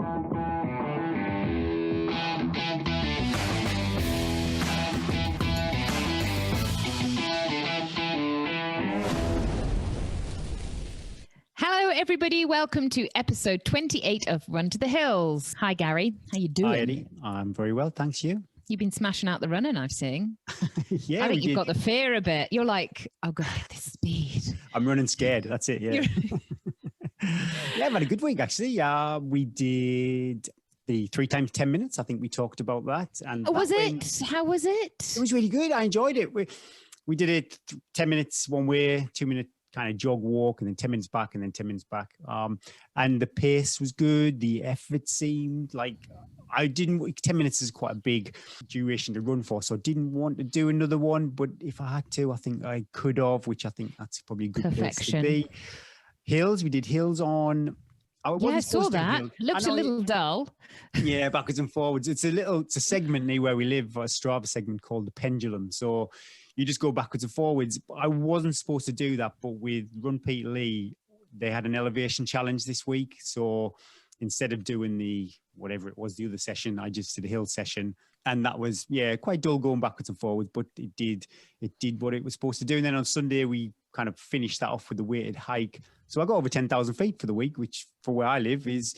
Hello, everybody. Welcome to episode 28 of Run to the Hills. Hi, Gary. How you doing? Hi, Eddie. I'm very well, thanks. You? You've been smashing out the running, I've seen. Yeah, I think you've got the fear a bit. You're like, oh, God, get this speed. I'm running scared. That's it, yeah. Yeah, I've had a good week, actually. We did the 3 times 10 minutes. I think we talked about that. And was it? How was it? It was really good. I enjoyed it. We did it 10 minutes one way, 2-minute kind of jog walk, and then 10 minutes back, and then 10 minutes back. And the pace was good. The effort seemed like 10 minutes is quite a big duration to run for, so I didn't want to do another one. But if I had to, I think I could have, which I think that's probably a good place to be. Hills, we did hills on. I saw that. Looks a little dull. Yeah, backwards and forwards. It's a segment near where we live, a Strava segment called the Pendulum. So you just go backwards and forwards. I wasn't supposed to do that, but with Run Pete Lee, they had an elevation challenge this week. So instead of doing the other session, I just did a hill session. And that was, quite dull going backwards and forwards, but it did what it was supposed to do. And then on Sunday, we kind of finished that off with the weighted hike. So I got over 10,000 feet for the week, which for where I live is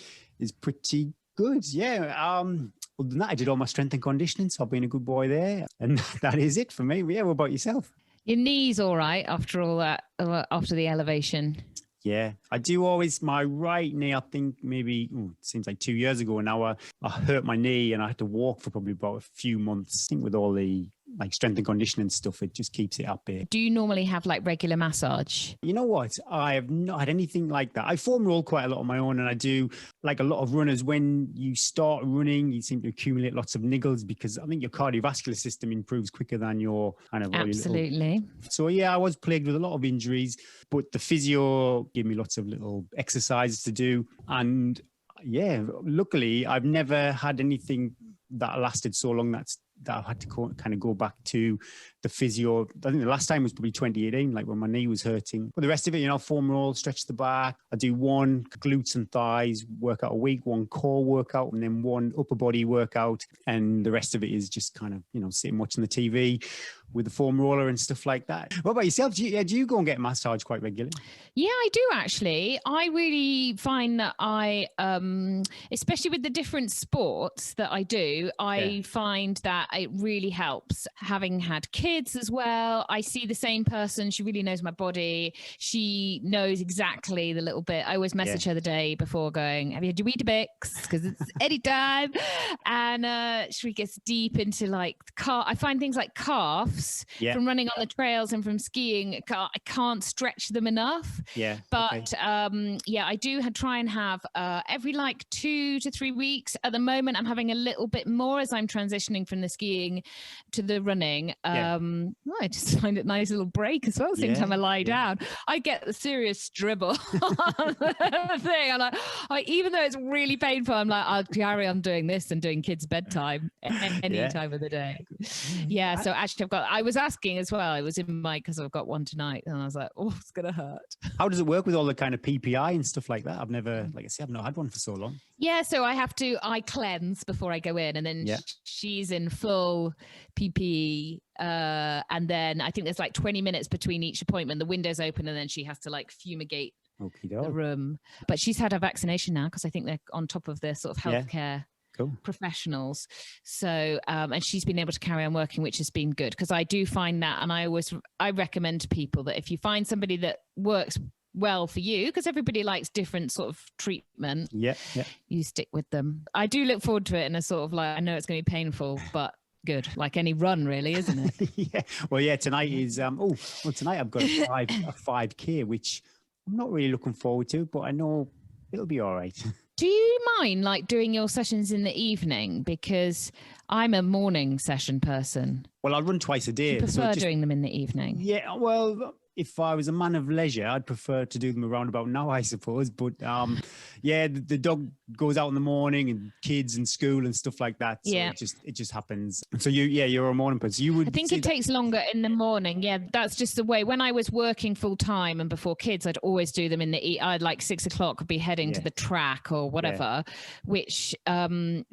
pretty good. Yeah. Other than that, I did all my strength and conditioning, so I've been a good boy there. And that is it for me. Yeah, what about yourself? Your knee's all right after all that, after the elevation? Yeah, I do always, my right knee, I think maybe, it seems like 2 years ago now, I hurt my knee and I had to walk for probably about a few months. I think with all the strength and conditioning stuff, it just keeps it up here. Do you normally have regular massage? You know what? I have not had anything like that. I foam roll quite a lot on my own, and I do, like a lot of runners, when you start running, you seem to accumulate lots of niggles because I think your cardiovascular system improves quicker than your kind of... Absolutely. So yeah, I was plagued with a lot of injuries, but the physio gave me lots of little exercises to do. And yeah, luckily I've never had anything that lasted so long that I had to kind of go back to the physio. I think the last time was probably 2018, when my knee was hurting. But the rest of it, foam roll, stretch the back. I do one glutes and thighs workout a week, one core workout, and then one upper body workout. And the rest of it is just kind of, sitting watching the TV with the foam roller and stuff like that. What about yourself? Do you go and get massage quite regularly? Yeah, I do actually. I really find that I, especially with the different sports that I do, I find that it really helps. Having had kids as well, I see the same person. She really knows my body. She knows exactly the little bit. I always message her the day before going, have you had your Weetabix? Because it's Eddie time. And she gets deep into I find things like calves from running on the trails and from skiing. I can't stretch them enough. Yeah. But I do try and have every 2 to 3 weeks. At the moment, I'm having a little bit more as I'm transitioning from the skiing to the running. I just find it a nice little break as well. Same time I lie down, I get the serious dribble on the thing. I'm like, even though it's really painful, I'm like, I'll carry on doing this and doing kids' bedtime any time of the day. Yeah. So actually, I was asking as well. I was in because I've got one tonight, and I was like, oh, it's gonna hurt. How does it work with all the kind of PPI and stuff like that? I've never, I've not had one for so long. Yeah, so I cleanse before I go in, and then she's in full PPE, and then I think there's 20 minutes between each appointment. The window's open, and then she has to fumigate the room. But she's had her vaccination now because I think they're on top of their sort of healthcare professionals. So, and she's been able to carry on working, which has been good because I do find that, and I recommend to people that if you find somebody that works well for you, because everybody likes different sort of treatment, you stick with them. I do look forward to it in a sort of I know it's going to be painful, but good, like any run really, isn't it? Tonight is tonight I've got a 5K, which I'm not really looking forward to, but I know it'll be all right. Do you mind doing your sessions in the evening? Because I'm a morning session person. Well, I run twice a day. Do you prefer doing them in the evening? Yeah, well, if I was a man of leisure, I'd prefer to do them around about now, I suppose. But yeah, the dog goes out in the morning and kids and school and stuff like that. So it just happens. So you're a morning person. You would. I think it takes longer in the morning. Yeah, that's just the way. When I was working full time and before kids, I'd always do them in the. I'd like 6 o'clock be heading to the track or whatever, which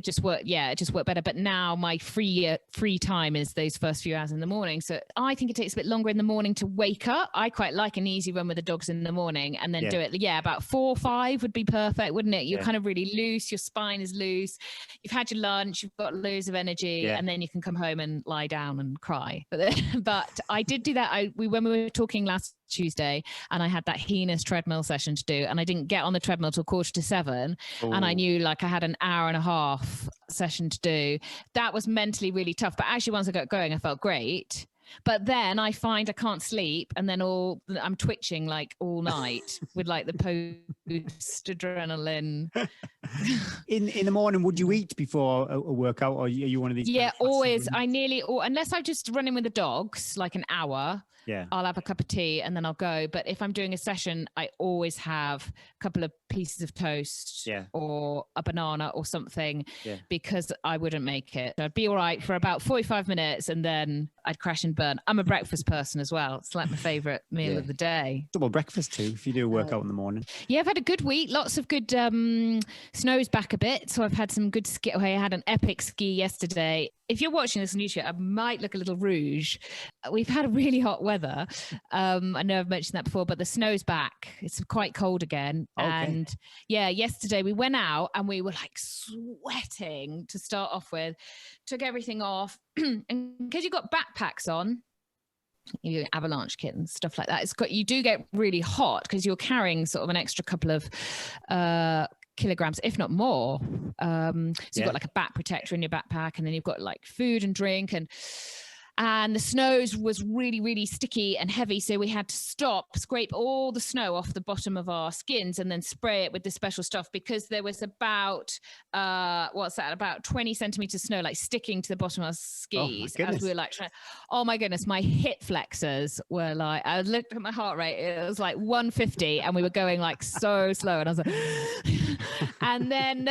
just worked. Yeah, it just worked better. But now my free time is those first few hours in the morning. So I think it takes a bit longer in the morning to wake up. I quite like an easy run with the dogs in the morning and then do it. Yeah, about 4 or 5 would be perfect, wouldn't it? You're kind of really loose. Your spine is loose. You've had your lunch. You've got loads of energy, and then you can come home and lie down and cry. But I did do that. When we were talking last Tuesday, and I had that heinous treadmill session to do, and I didn't get on the treadmill till 6:45, and I knew like I had an hour and a half session to do. That was mentally really tough. But actually, once I got going, I felt great. But then I find I can't sleep, and then I'm twitching like all night with like the post adrenaline. In the morning, would you eat before a workout, or are you one of these? Yeah, always. Unless I'm just running with the dogs, like an hour. Yeah, I'll have a cup of tea and then I'll go. But if I'm doing a session, I always have a couple of pieces of toast or a banana or something because I wouldn't make it. I'd be all right for about 45 minutes and then I'd crash and burn. I'm a breakfast person as well. It's like my favorite meal of the day. Double breakfast too, if you do a workout in the morning. Yeah, I've had a good week. Lots of good snow's back a bit. So I've had some good ski. I had an epic ski yesterday. If you're watching this on YouTube, I might look a little rouge. We've had really hot weather. I know I've mentioned that before, but the snow's back. It's quite cold again. Okay. And yeah, yesterday we went out and we were like sweating to start off with, took everything off. And because you've got backpacks on, you avalanche kit and stuff like that, you do get really hot because you're carrying sort of an extra couple of kilograms, if not more. So you've got like a back protector in your backpack, and then you've got like food and drink, and the snow was really, really sticky and heavy. So we had to scrape all the snow off the bottom of our skins and then spray it with this special stuff because there was about, about 20 centimeters snow, like sticking to the bottom of our skis. As we were like oh my goodness, my hip flexors were like, I looked at my heart rate. It was like 150 and we were going like so slow. And I was like, and then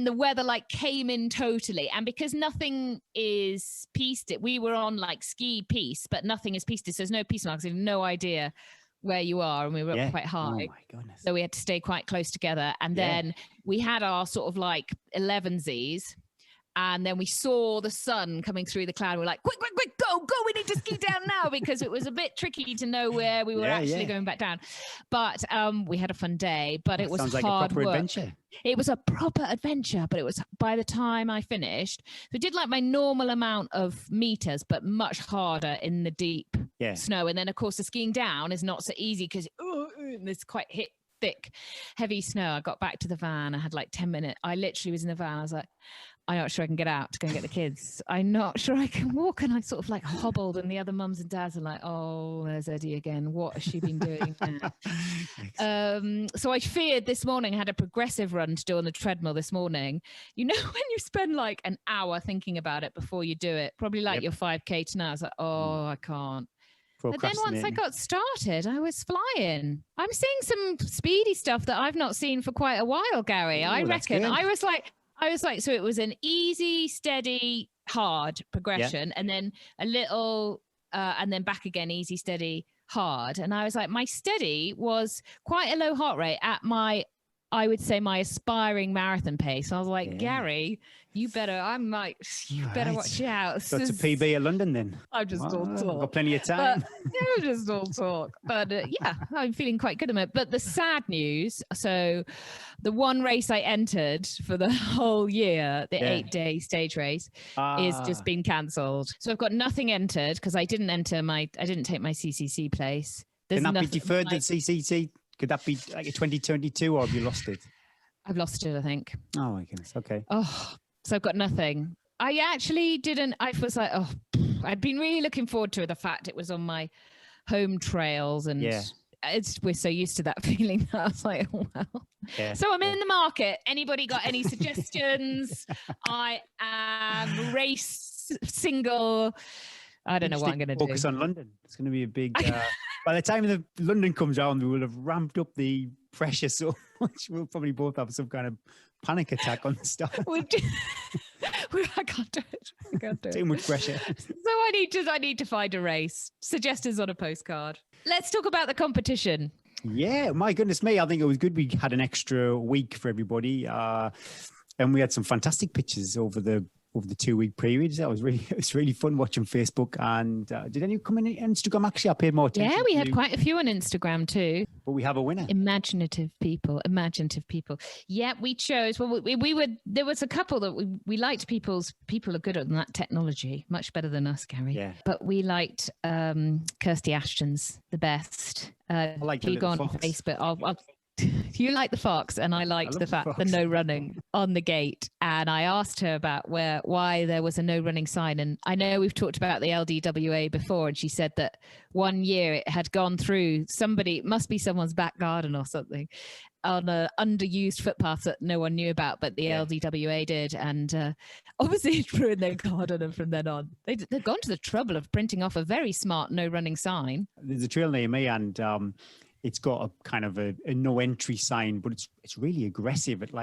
the weather like came in totally. And because nothing is pieced, we were on like ski piece, but nothing is pieced. So there's no piece marks. You have no idea where you are, and we were up quite high. Oh my goodness. So we had to stay quite close together. And then we had our sort of like 11sies. And then we saw the sun coming through the cloud. We're like, quick, go. We need to ski down now because it was a bit tricky to know where we were actually going back down. But we had a fun day, but it was hard like a proper work. Adventure. It was a proper adventure, but it was by the time I finished. So I did like my normal amount of meters, but much harder in the deep snow. And then, of course, the skiing down is not so easy because it's quite thick, heavy snow. I got back to the van. I had like 10 minutes. I literally was in the van. I was like, I'm not sure I can get out to go and get the kids. I'm not sure I can walk. And I sort of like hobbled, and the other mums and dads are like, oh, there's Eddie again. What has she been doing now? So I feared this morning. I had a progressive run to do on the treadmill this morning. You know, when you spend like an hour thinking about it before you do it, probably like your 5K tonight, I was like, oh, I can't. But then once I got started, I was flying. I'm seeing some speedy stuff that I've not seen for quite a while, Gary. I reckon. I was like, so it was an easy, steady, hard progression, and then a little, and then back again, easy, steady, hard. And I was like, my steady was quite a low heart rate at I would say my aspiring marathon pace. I was like, Gary, you better watch out. So it's a PB at London then. I'm just all talk. Got plenty of time. But, just all talk. But I'm feeling quite good at it. But the sad news, so the one race I entered for the whole year, the 8-day stage race, is just been cancelled. So I've got nothing entered because I didn't take my CCC place. Can that be deferred to CCC? Could that be like a 2022, or have you lost it? I've lost it, I think. Oh my goodness. Okay. Oh, so I've got nothing. I actually didn't. I was like, I'd been really looking forward to the fact it was on my home trails, and we're so used to that feeling that I was like, oh, well. Yeah. So I'm in the market. Anybody got any suggestions? I am single. I don't know what I'm going to do. Focus on London. It's going to be a big. By the time the London comes around, we will have ramped up the pressure so much. We'll probably both have some kind of panic attack on the start. I can't do it. I can't do it. Too much pressure. So I need to find a race. Suggest us on a postcard. Let's talk about the competition. Yeah, my goodness me. I think it was good we had an extra week for everybody. And we had some fantastic pictures over the 2-week period. It was really fun watching Facebook. And did anyone come in Instagram? Actually, I paid more attention. Yeah, we had quite a few on Instagram too. But we have a winner. Imaginative people. Yeah, we chose. Well, we were. There was a couple that we liked. People are good at that technology, much better than us, Gary. Yeah. But we liked Kirsty Ashton's the best. I like the you go on fox. Facebook. You like the fox, and I liked the no running on the gate. And I asked her about why there was a no running sign. And I know we've talked about the LDWA before, and she said that one year it had gone through it must be someone's back garden or something, on an underused footpath that no one knew about, but the LDWA did. And obviously it ruined their garden. And from then on, they've gone to the trouble of printing off a very smart no running sign. There's a trail near me, and it's got a kind of a no entry sign, but it's really aggressive. It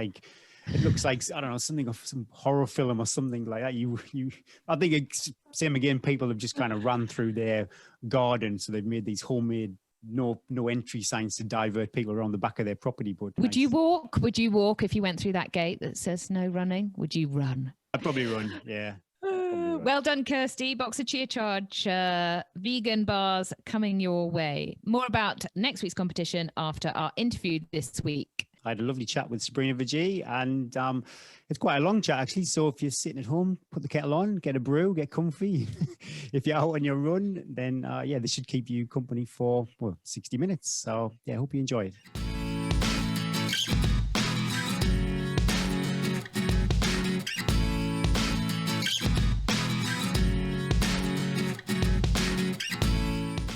looks like, I don't know, something of some horror film or something like that. I think it's same again. People have just kind of run through their garden, so they've made these homemade no entry signs to divert people around the back of their property. But would you walk? Would you walk if you went through that gate that says no running? Would you run? I'd probably run. Yeah. Well done, Kirsty. Boxer Cheer Charge, vegan bars coming your way. More about next week's competition after our interview this week. I had a lovely chat with Sabrina Verjee, and it's quite a long chat, actually. So if you're sitting at home, put the kettle on, get a brew, get comfy. If you're out on your run, then, this should keep you company for, 60 minutes. So, I hope you enjoy it.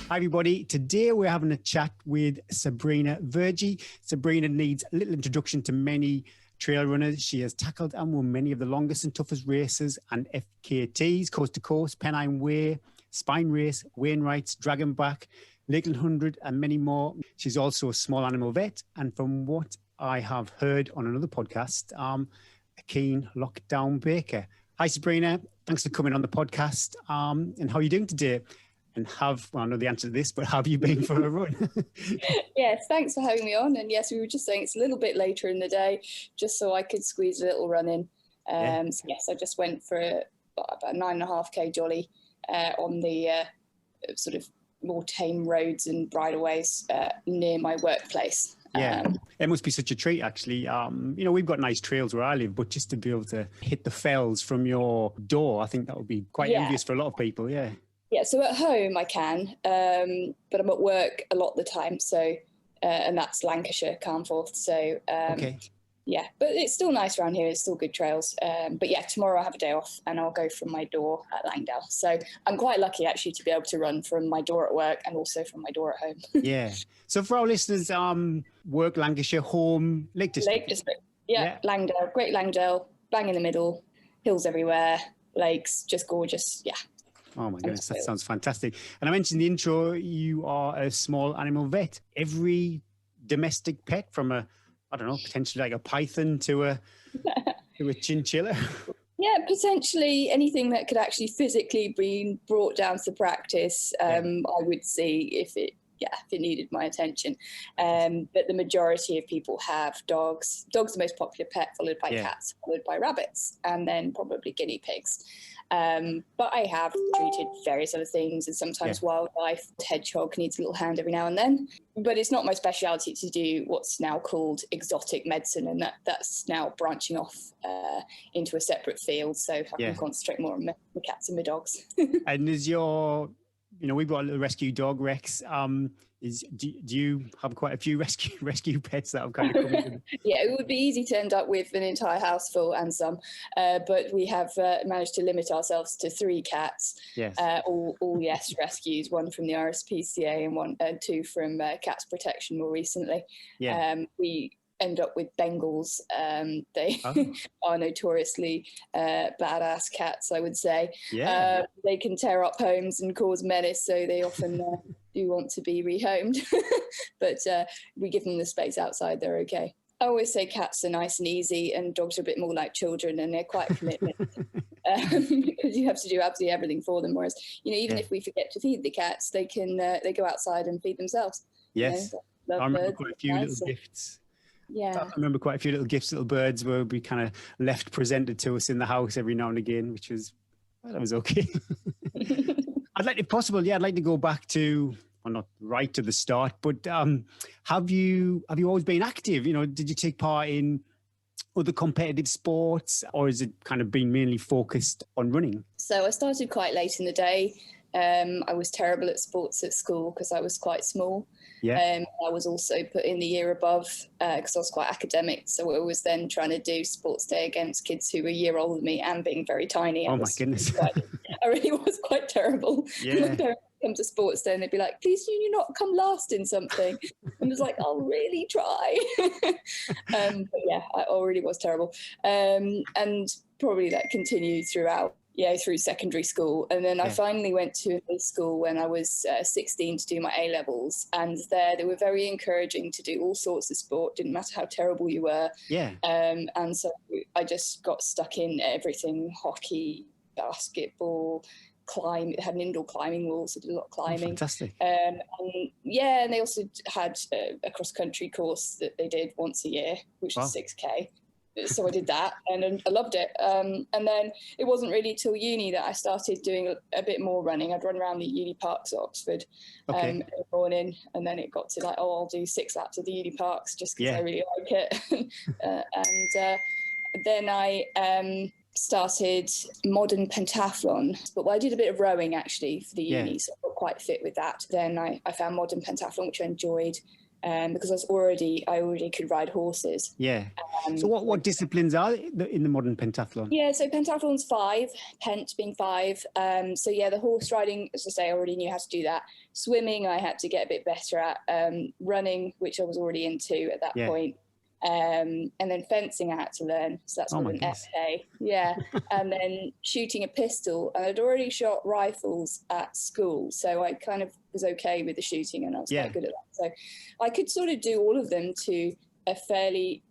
Hi everybody, today we're having a chat with Sabrina Verjee. Sabrina needs a little introduction to many trail runners. She has tackled and won many of the longest and toughest races and FKTs, Coast to Coast, Pennine Way, Spine Race, Wainwrights, Dragonback, Lakeland 100 and many more. She's also a small animal vet, and from what I have heard on another podcast, a keen lockdown baker. Hi Sabrina, thanks for coming on the podcast. And how are you doing today? And I know the answer to this, but have you been for a run? Yes, thanks for having me on. And yes, we were just saying it's a little bit later in the day, just so I could squeeze a little run in. So yes, I just went for about 9.5k jolly on the sort of more tame roads and bridleways near my workplace. Yeah, it must be such a treat, actually. We've got nice trails where I live, but just to be able to hit the fells from your door, I think that would be quite envious for a lot of people, yeah. Yeah, so at home I can, but I'm at work a lot of the time. So, and that's Lancashire, Carnforth. So, okay. Yeah, but it's still nice around here. It's still good trails. But yeah, tomorrow I have a day off and I'll go from my door at Langdale. So I'm quite lucky actually to be able to run from my door at work and also from my door at home. Yeah. So for our listeners, work, Lancashire, home, Lake District. Lake District. Yeah, Langdale, Great Langdale, bang in the middle, hills everywhere, lakes, just gorgeous. Yeah. Oh my goodness, that sounds fantastic. And I mentioned in the intro, you are a small animal vet. Every domestic pet from potentially like a python to a chinchilla. Yeah, potentially anything that could actually physically be brought down to practice. I would see if it needed my attention. But the majority of people have dogs. Dogs are the most popular pet, followed by cats, followed by rabbits, and then probably guinea pigs. But I have treated various other things, and sometimes wildlife. Hedgehog needs a little hand every now and then. But it's not my speciality to do what's now called exotic medicine, and that's now branching off into a separate field. So I can concentrate more on my cats and my dogs. And is we've got a little rescue dog, Rex. Do you have quite a few rescue pets that have kind of come in? Yeah, it would be easy to end up with an entire house full and some, but we have managed to limit ourselves to 3 cats. Yes. All rescues, one from the RSPCA and two from Cats Protection more recently. Yeah. end up with Bengals. They are notoriously badass cats, I would say. Yeah. They can tear up homes and cause menace, so they often do want to be rehomed. But we give them the space outside, they're okay. I always say cats are nice and easy, and dogs are a bit more like children, and they're quite a commitment. Because you have to do absolutely everything for them. Whereas, even if we forget to feed the cats, they can they go outside and feed themselves. Yes, I remember quite a few little gifts. Yeah, I remember quite a few little gifts, little birds were be kind of left presented to us in the house every now and again, which was that was okay. I'd like, if possible, I'd like to go back to, well, not right to the start, but have you always been active? Did you take part in other competitive sports, or has it kind of been mainly focused on running? So I started quite late in the day. I was terrible at sports at school because I was quite small. I was also put in the year above because I was quite academic. So I was then trying to do sports day against kids who were a year older than me and being very tiny. Oh my goodness. I really was quite terrible. Yeah. My parents would come to sports day and they'd be like, please do you not come last in something? And I was like, I'll really try. But yeah, I really was terrible. And probably that continued throughout. Through secondary school. And then I finally went to a school when I was 16 to do my A-levels. And there they were very encouraging to do all sorts of sport, didn't matter how terrible you were. And so I just got stuck in everything: hockey, basketball, climb. It had an indoor climbing wall, so I did a lot of climbing. Fantastic. And they also had a cross-country course that they did once a year, which was 6K. So I did that and I loved it. And then it wasn't really till uni that I started doing a bit more running. I'd run around the uni parks at Oxford every morning, and then it got to like, I'll do 6 laps of the uni parks just because I really like it. And then I started modern pentathlon, but I did a bit of rowing actually for the uni, so I got quite fit with that. Then I found modern pentathlon, which I enjoyed. Because I already could ride horses. So what disciplines are in the modern pentathlon? So pentathlon's 5, pent being 5. The horse riding, as I say, I already knew how to do that. Swimming, I had to get a bit better at. Running, which I was already into at that point. And then fencing I had to learn, so that's called an FA. And then shooting a pistol, and I'd already shot rifles at school, so I kind of was okay with the shooting, and I was quite good at that. So I could sort of do all of them to a fairly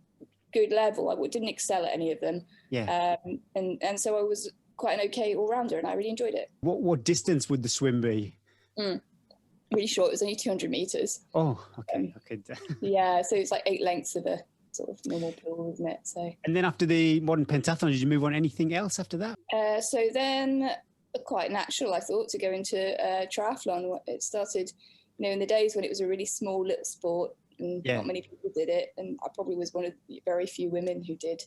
good level. I didn't excel at any of them, and so I was quite an okay all-rounder, and I really enjoyed it. What distance would the swim be? Really short. It was only 200 meters. Oh, okay. So it's like 8 lengths of a sort of normal pool, isn't it? So. And then after the modern pentathlon, did you move on anything else after that? So then, quite natural, I thought, to go into triathlon. It started, in the days when it was a really small little sport, and not many people did it, and I probably was one of the very few women who did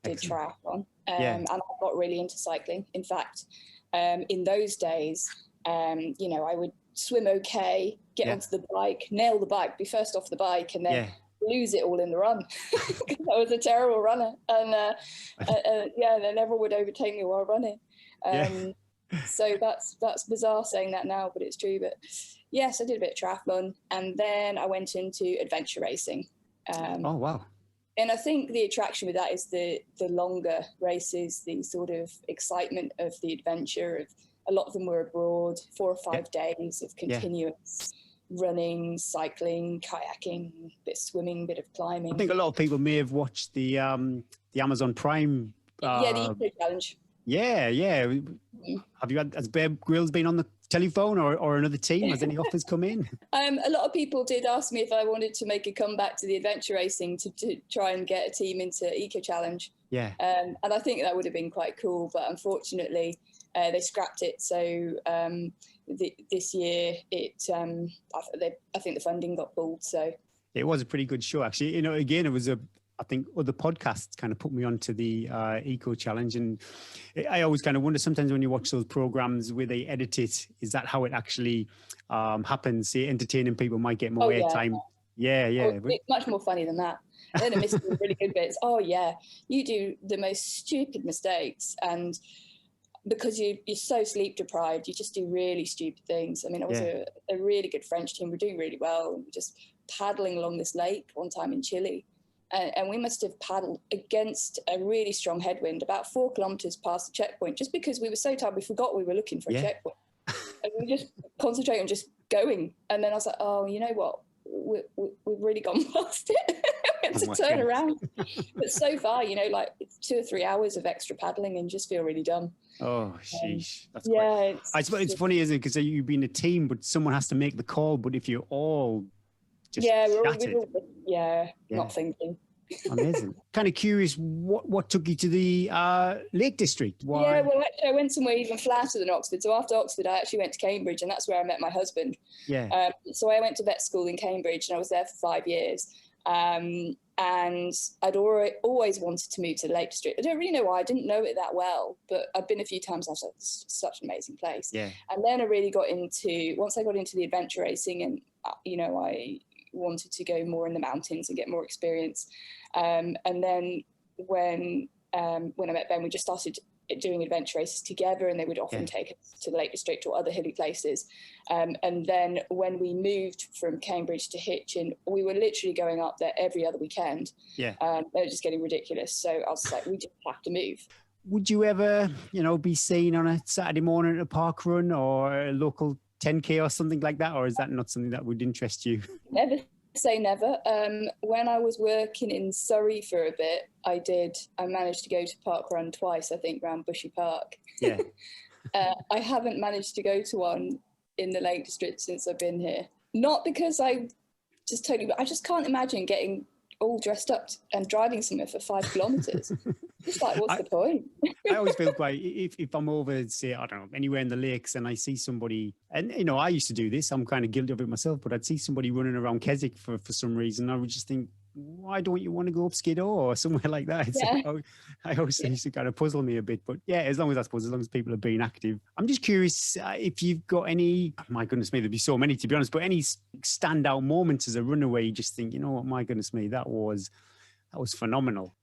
triathlon. And I got really into cycling. In fact, in those days, I would swim okay, get onto the bike, nail the bike, be first off the bike, and then lose it all in the run. I was a terrible runner, and then everyone would overtake me while running. So that's bizarre saying that now, but it's true. But yes, I did a bit of triathlon, and then I went into adventure racing. Oh wow! And I think the attraction with that is the longer races, the sort of excitement of the adventure. Of a lot of them were abroad, 4 or 5 days of continuous running, cycling, kayaking, bit of swimming, bit of climbing. I think a lot of people may have watched the Amazon Prime. The Eco Challenge. Have you has Bear Grylls been on the telephone or another team? Has any offers come in? A lot of people did ask me if I wanted to make a comeback to the adventure racing to try and get a team into Eco Challenge. And I think that would have been quite cool, but unfortunately they scrapped it. So this year I think the funding got pulled. So it was a pretty good show, actually. Again, it was I think other podcasts kind of put me onto the Eco Challenge, and I always kind of wonder sometimes when you watch those programs where they edit it, is that how it actually happens? See, entertaining people might get more airtime. It's much more funny than that. And then it misses the really good bits. You do the most stupid mistakes, and because you're so sleep deprived, you just do really stupid things. I mean, it was a really good French team. We're doing really well. And we're just paddling along this lake one time in Chile. And we must have paddled against a really strong headwind about 4 kilometers past the checkpoint, just because we were so tired we forgot we were looking for a checkpoint. And we just concentrate on just going. And then I was like, oh, you know what? We've really gone past it. We had to turn around. But so far, you know, like 2 or 3 hours of extra paddling and just feel really dumb. Oh, sheesh. That's I suppose it's funny, isn't it? Because you've been a team, but someone has to make the call. But if you're all just we're shattered. all not thinking. Amazing. Kind of curious, what took you to the Lake District? Why? Yeah, well, actually, I went somewhere even flatter than Oxford. So after Oxford, I actually went to Cambridge, and that's where I met my husband. Yeah. So I went to vet school in Cambridge, and I was there for 5 years. And I'd always wanted to move to the Lake District. I don't really know why. I didn't know it that well, but I'd been a few times. I was like, it's such an amazing place. Yeah. And then I really once I got into the adventure racing, and you know, I wanted to go more in the mountains and get more experience. And then when I met Ben, we just started doing adventure races together, and they would often take us to the Lake District or other hilly places. And then when we moved from Cambridge to Hitchin, we were literally going up there every other weekend. Yeah. They were just getting ridiculous. So I was like, we just have to move. Would you ever, you know, be seen on a Saturday morning at a park run or a local 10K or something like that? Or is that not something that would interest you? Never say never. When I was working in Surrey for a bit, I managed to go to park run twice, I think, around Bushy Park. Yeah. I haven't managed to go to one in the Lake District since I've been here. Not because I just can't imagine getting all dressed up and driving somewhere for 5 kilometers. It's like, what's the point? I always feel quite, if I'm over, say, I don't know, anywhere in the lakes and I see somebody, and, you know, I used to do this, I'm kind of guilty of it myself, but I'd see somebody running around Keswick for some reason. I would just think, why don't you want to go up Skiddaw or somewhere like that? I always used to kind of puzzle me a bit, but yeah, as long as people are being active. I'm just curious if you've got any, my goodness me, there'd be so many to be honest, but any standout moments as a runner where you just think, you know what, my goodness me, that was phenomenal.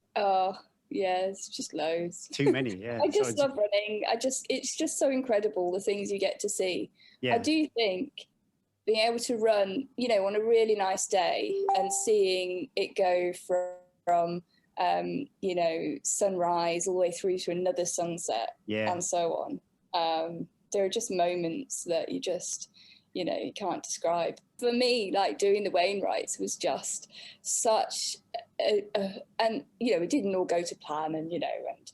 Yeah, it's just loads. Too many, yeah. I just love running. It's just so incredible, the things you get to see. Yeah. I do think being able to run, you know, on a really nice day and seeing it go from you know, sunrise all the way through to another sunset and so on. There are just moments that you just, you know, you can't describe. For me, like doing the Wainwrights was just such and, you know, it didn't all go to plan, and, you know, and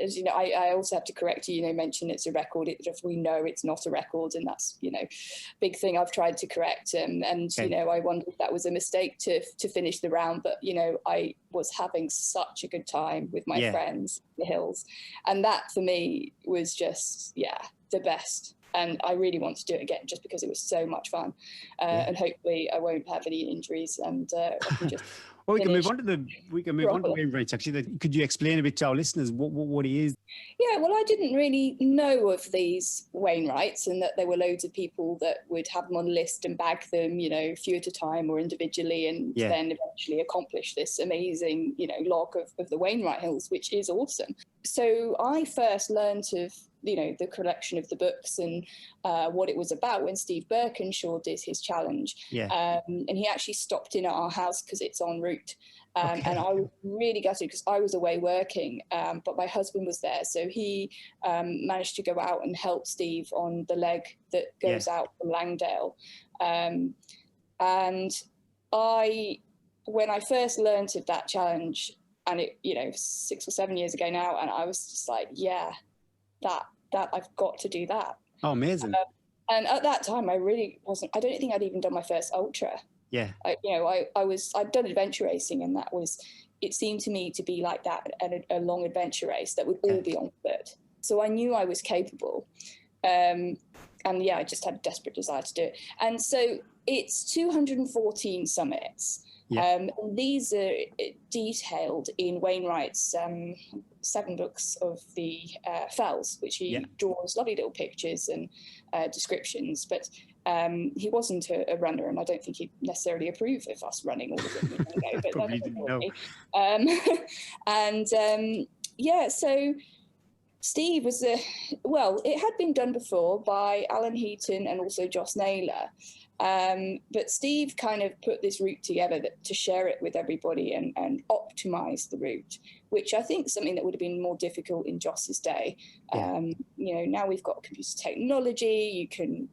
as you know, I also have to correct you, you know, mention it's a record. We know it's not a record, and that's, you know, big thing I've tried to correct. And you know, I wondered if that was a mistake to finish the round, but, you know, I was having such a good time with my friends in the hills, and that for me was just the best. And I really want to do it again, just because it was so much fun, and hopefully I won't have any injuries, and I can just. Well, we can move on to Wainwrights. Actually, could you explain a bit to our listeners what it is? Yeah, well, I didn't really know of these Wainwrights, and that there were loads of people that would have them on a list and bag them, you know, a few at a time or individually, and then eventually accomplish this amazing, you know, log of the Wainwright Hills, which is awesome. So I first learned of, you know, the collection of the books and what it was about when Steve Birkinshaw did his challenge. And he actually stopped in at our house because it's en route. And I was really gutted because I was away working, but my husband was there. So he managed to go out and help Steve on the leg that goes out from Langdale. And when I first learned of that challenge, and it, you know, 6 or 7 years ago now, and I was just like, that I've got to do that. Oh, amazing. And at that time, I really wasn't, I don't think I'd even done my first ultra. Yeah. I'd done adventure racing, and it seemed to me to be like that, a long adventure race that would all be on foot. So I knew I was capable. And I just had a desperate desire to do it. And so it's 214 summits. These are detailed in Wainwright's 7 books of the fells, which he draws lovely little pictures and descriptions. But he wasn't a runner, and I don't think he'd necessarily approve of us running all of them. But probably didn't know. So Steve was it had been done before by Alan Heaton and also Joss Naylor. But Steve kind of put this route together to share it with everybody and optimize the route, which I think is something that would have been more difficult in Joss's day. Yeah. Now we've got computer technology. You can,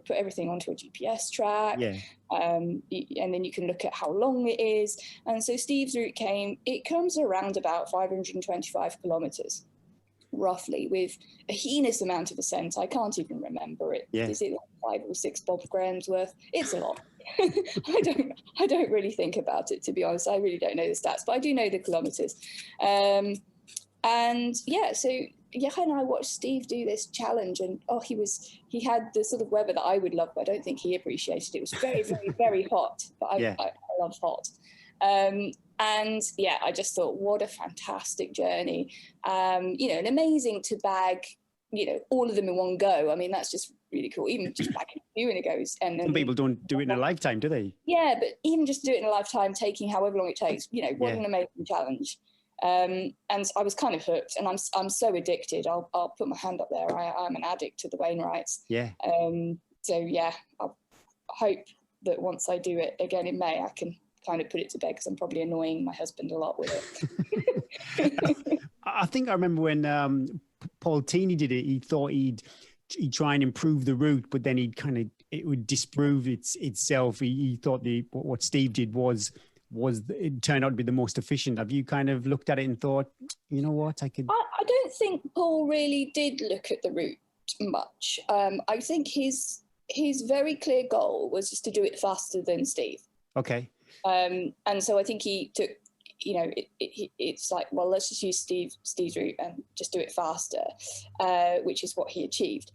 put everything onto a GPS track. Yeah. And then you can look at how long it is. And so Steve's route comes around about 525 kilometers, roughly, with a heinous amount of ascent. I can't even remember it. Yeah. Is it like 5 or 6 Bob Graham's worth? It's a lot. I don't really think about it, to be honest. I really don't know the stats, but I do know the kilometers. So Jacha and I watched Steve do this challenge, and he had the sort of weather that I would love, but I don't think he appreciated. It was very, very, very hot, but I love hot. I just thought, what a fantastic journey. And amazing to bag, all of them in one go. I mean, that's just really cool. Even just bagging a few in a go. And some people don't do it in a lifetime, do they? Yeah, but even just do it in a lifetime, taking however long it takes, what an amazing challenge. And I was kind of hooked, and I'm so addicted. I'll put my hand up there. I'm an addict to the Wainwrights. Yeah. I hope that once I do it again in May, I can kind of put it to bed, because I'm probably annoying my husband a lot with it. I think I remember when Paul Tini did it. He thought he'd try and improve the route, but then it would disprove itself. He thought what Steve did was it turned out to be the most efficient. Have you kind of looked at it and thought, you know what, I don't think Paul really did look at the route much. I think his very clear goal was just to do it faster than Steve. Okay. And so I think he took, it's like, well, let's just use Steve's route and just do it faster, which is what he achieved.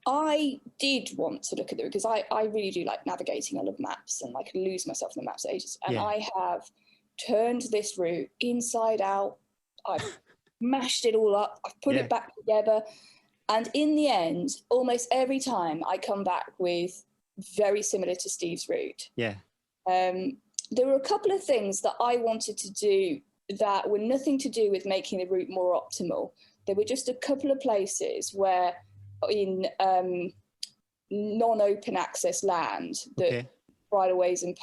I did want to look at the route, because I really do like navigating. I love maps, and I could lose myself in the maps ages. And I have turned this route inside out. I've mashed it all up. I've put it back together. And in the end, almost every time I come back with very similar to Steve's route. Yeah. There were a couple of things that I wanted to do that were nothing to do with making the route more optimal. There were just a couple of places where in non-open access land that right-of-ways and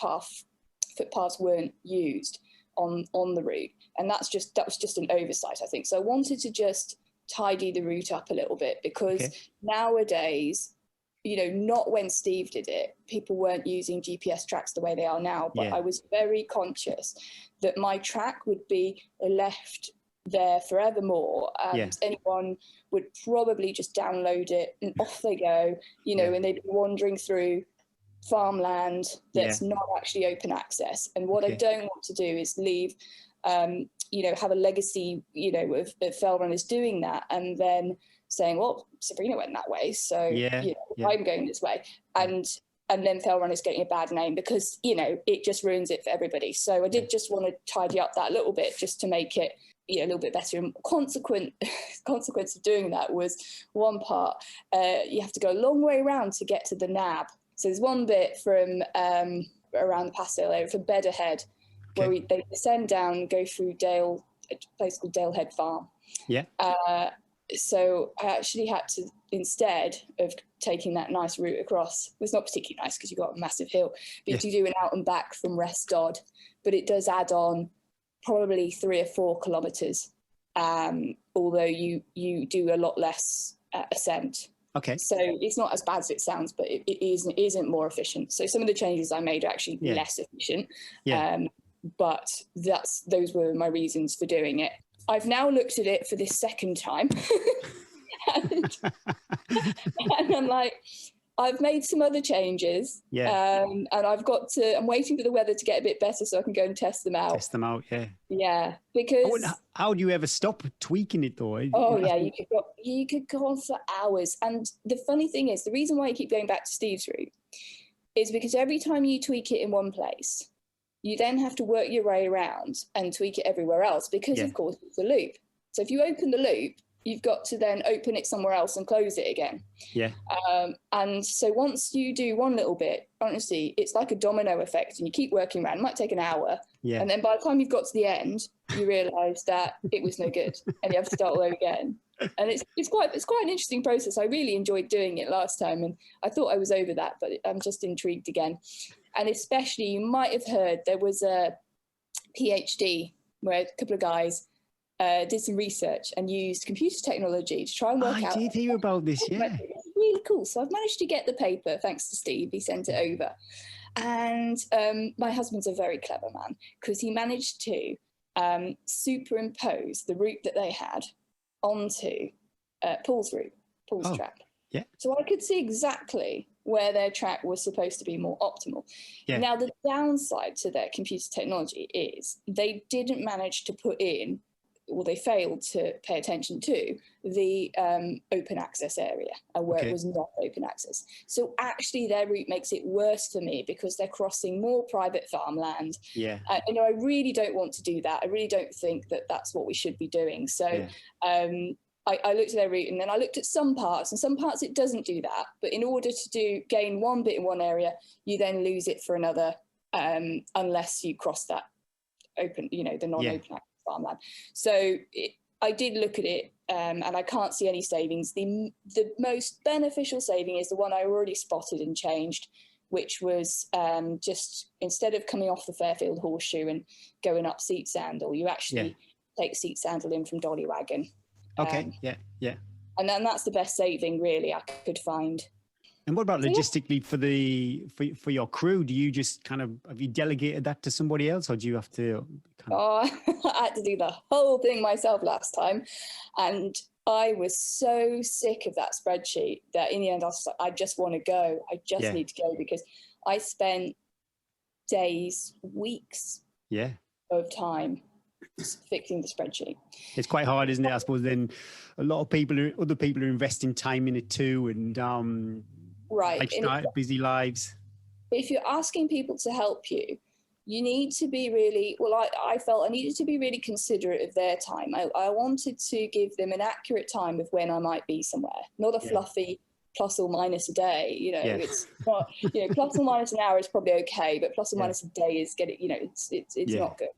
footpaths weren't used on the route. And that was just an oversight, I think. So I wanted to just tidy the route up a little bit, because nowadays, not when Steve did it, people weren't using GPS tracks the way they are now, but I was very conscious that my track would be left there forevermore, and anyone would probably just download it and off they go, and they'd be wandering through farmland that's not actually open access. And what I don't want to do is leave, have a legacy, of fell runners doing that, and then saying, well, Sabrina went that way, so I'm going this way, and then fell runners getting a bad name, because it just ruins it for everybody. So I did just want to tidy up that little bit, just to make it a little bit better. And consequence of doing that was, one part, you have to go a long way around to get to the nab. So there's one bit from around the Pastdale area, from Bed Ahead, where they descend down and go through a place called Dalehead Farm. Yeah. So I actually had to, instead of taking that nice route across, it was not particularly nice because you got a massive hill, but you do an out and back from Rest Dodd, but it does add on probably 3 or 4 kilometres, although you do a lot less ascent. Okay. So it's not as bad as it sounds, but it isn't more efficient. So some of the changes I made are actually less efficient. But those were my reasons for doing it. I've now looked at it for this second time. and I'm like, I've made some other changes. And I'm waiting for the weather to get a bit better so I can go and test them out. Yeah, because how do you ever stop tweaking it though? You could go on for hours. And the funny thing is, the reason why I keep going back to Steve's route is because every time you tweak it in one place, you then have to work your way around and tweak it everywhere else, because of course it's a loop. So if you open the loop, you've got to then open it somewhere else and close it again. And so once you do one little bit, honestly, it's like a domino effect, and you keep working around. It might take an hour. And then by the time you've got to the end, you realise that it was no good and you have to start all over again. And it's quite an interesting process. I really enjoyed doing it last time, and I thought I was over that, but I'm just intrigued again. And especially, you might have heard there was a PhD where a couple of guys did some research and used computer technology to try and work out. I did hear about this, yeah. It's really cool. So I've managed to get the paper, thanks to Steve. He sent it over. And my husband's a very clever man, because he managed to superimpose the route that they had onto Paul's route, Paul's track. Yeah. So I could see exactly where their track was supposed to be more optimal. Yeah. Now, the downside to their computer technology is they didn't manage to put in, or they failed to pay attention to, the open access area where it was not open access. So actually their route makes it worse for me, because they're crossing more private farmland. Yeah. You know, I really don't want to do that. I really don't think that that's what we should be doing. So I looked at their route, and then I looked at some parts, and some parts it doesn't do that. But in order to gain one bit in one area, you then lose it for another, unless you cross that open, you know, the non-open access farmland. So I did look at it, and I can't see any savings. The most beneficial saving is the one I already spotted and changed, which was just, instead of coming off the Fairfield Horseshoe and going up Seat Sandal, you actually take Seat Sandal in from Dollywagon. Okay. And then that's the best saving really I could find. And what about logistically for your crew? Do you just have you delegated that to somebody else, or do you have to? I had to do the whole thing myself last time, and I was so sick of that spreadsheet that in the end I was like, I just want to go. I just need to go, because I spent days, weeks of time fixing the spreadsheet. It's quite hard, isn't it? I suppose then a lot of other people are investing time in it too, and busy lives. If you're asking people to help you, you need to be really, I felt I needed to be really considerate of their time. I wanted to give them an accurate time of when I might be somewhere, not a fluffy plus or minus a day. You know, it's not, you know, plus or minus an hour is probably okay, but plus or minus a day is it's not good.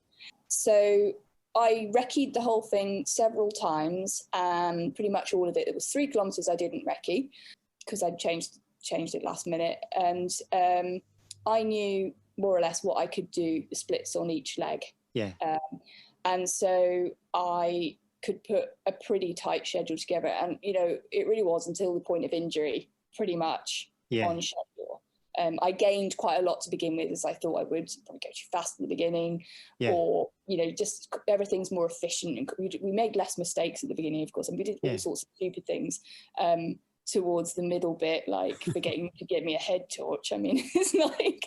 So I recce'd the whole thing several times, and pretty much all of it. It was 3 kilometres I didn't recce because I'd changed it last minute, and I knew more or less what I could do, the splits on each leg. And so I could put a pretty tight schedule together, and you know, it really was until the point of injury pretty much on schedule. I gained quite a lot to begin with, as I thought I would. Probably go too fast in the beginning, or you know, just everything's more efficient, and we made less mistakes at the beginning, of course, and we did all sorts of stupid things towards the middle bit, like forgetting to get me a head torch. I mean, it's like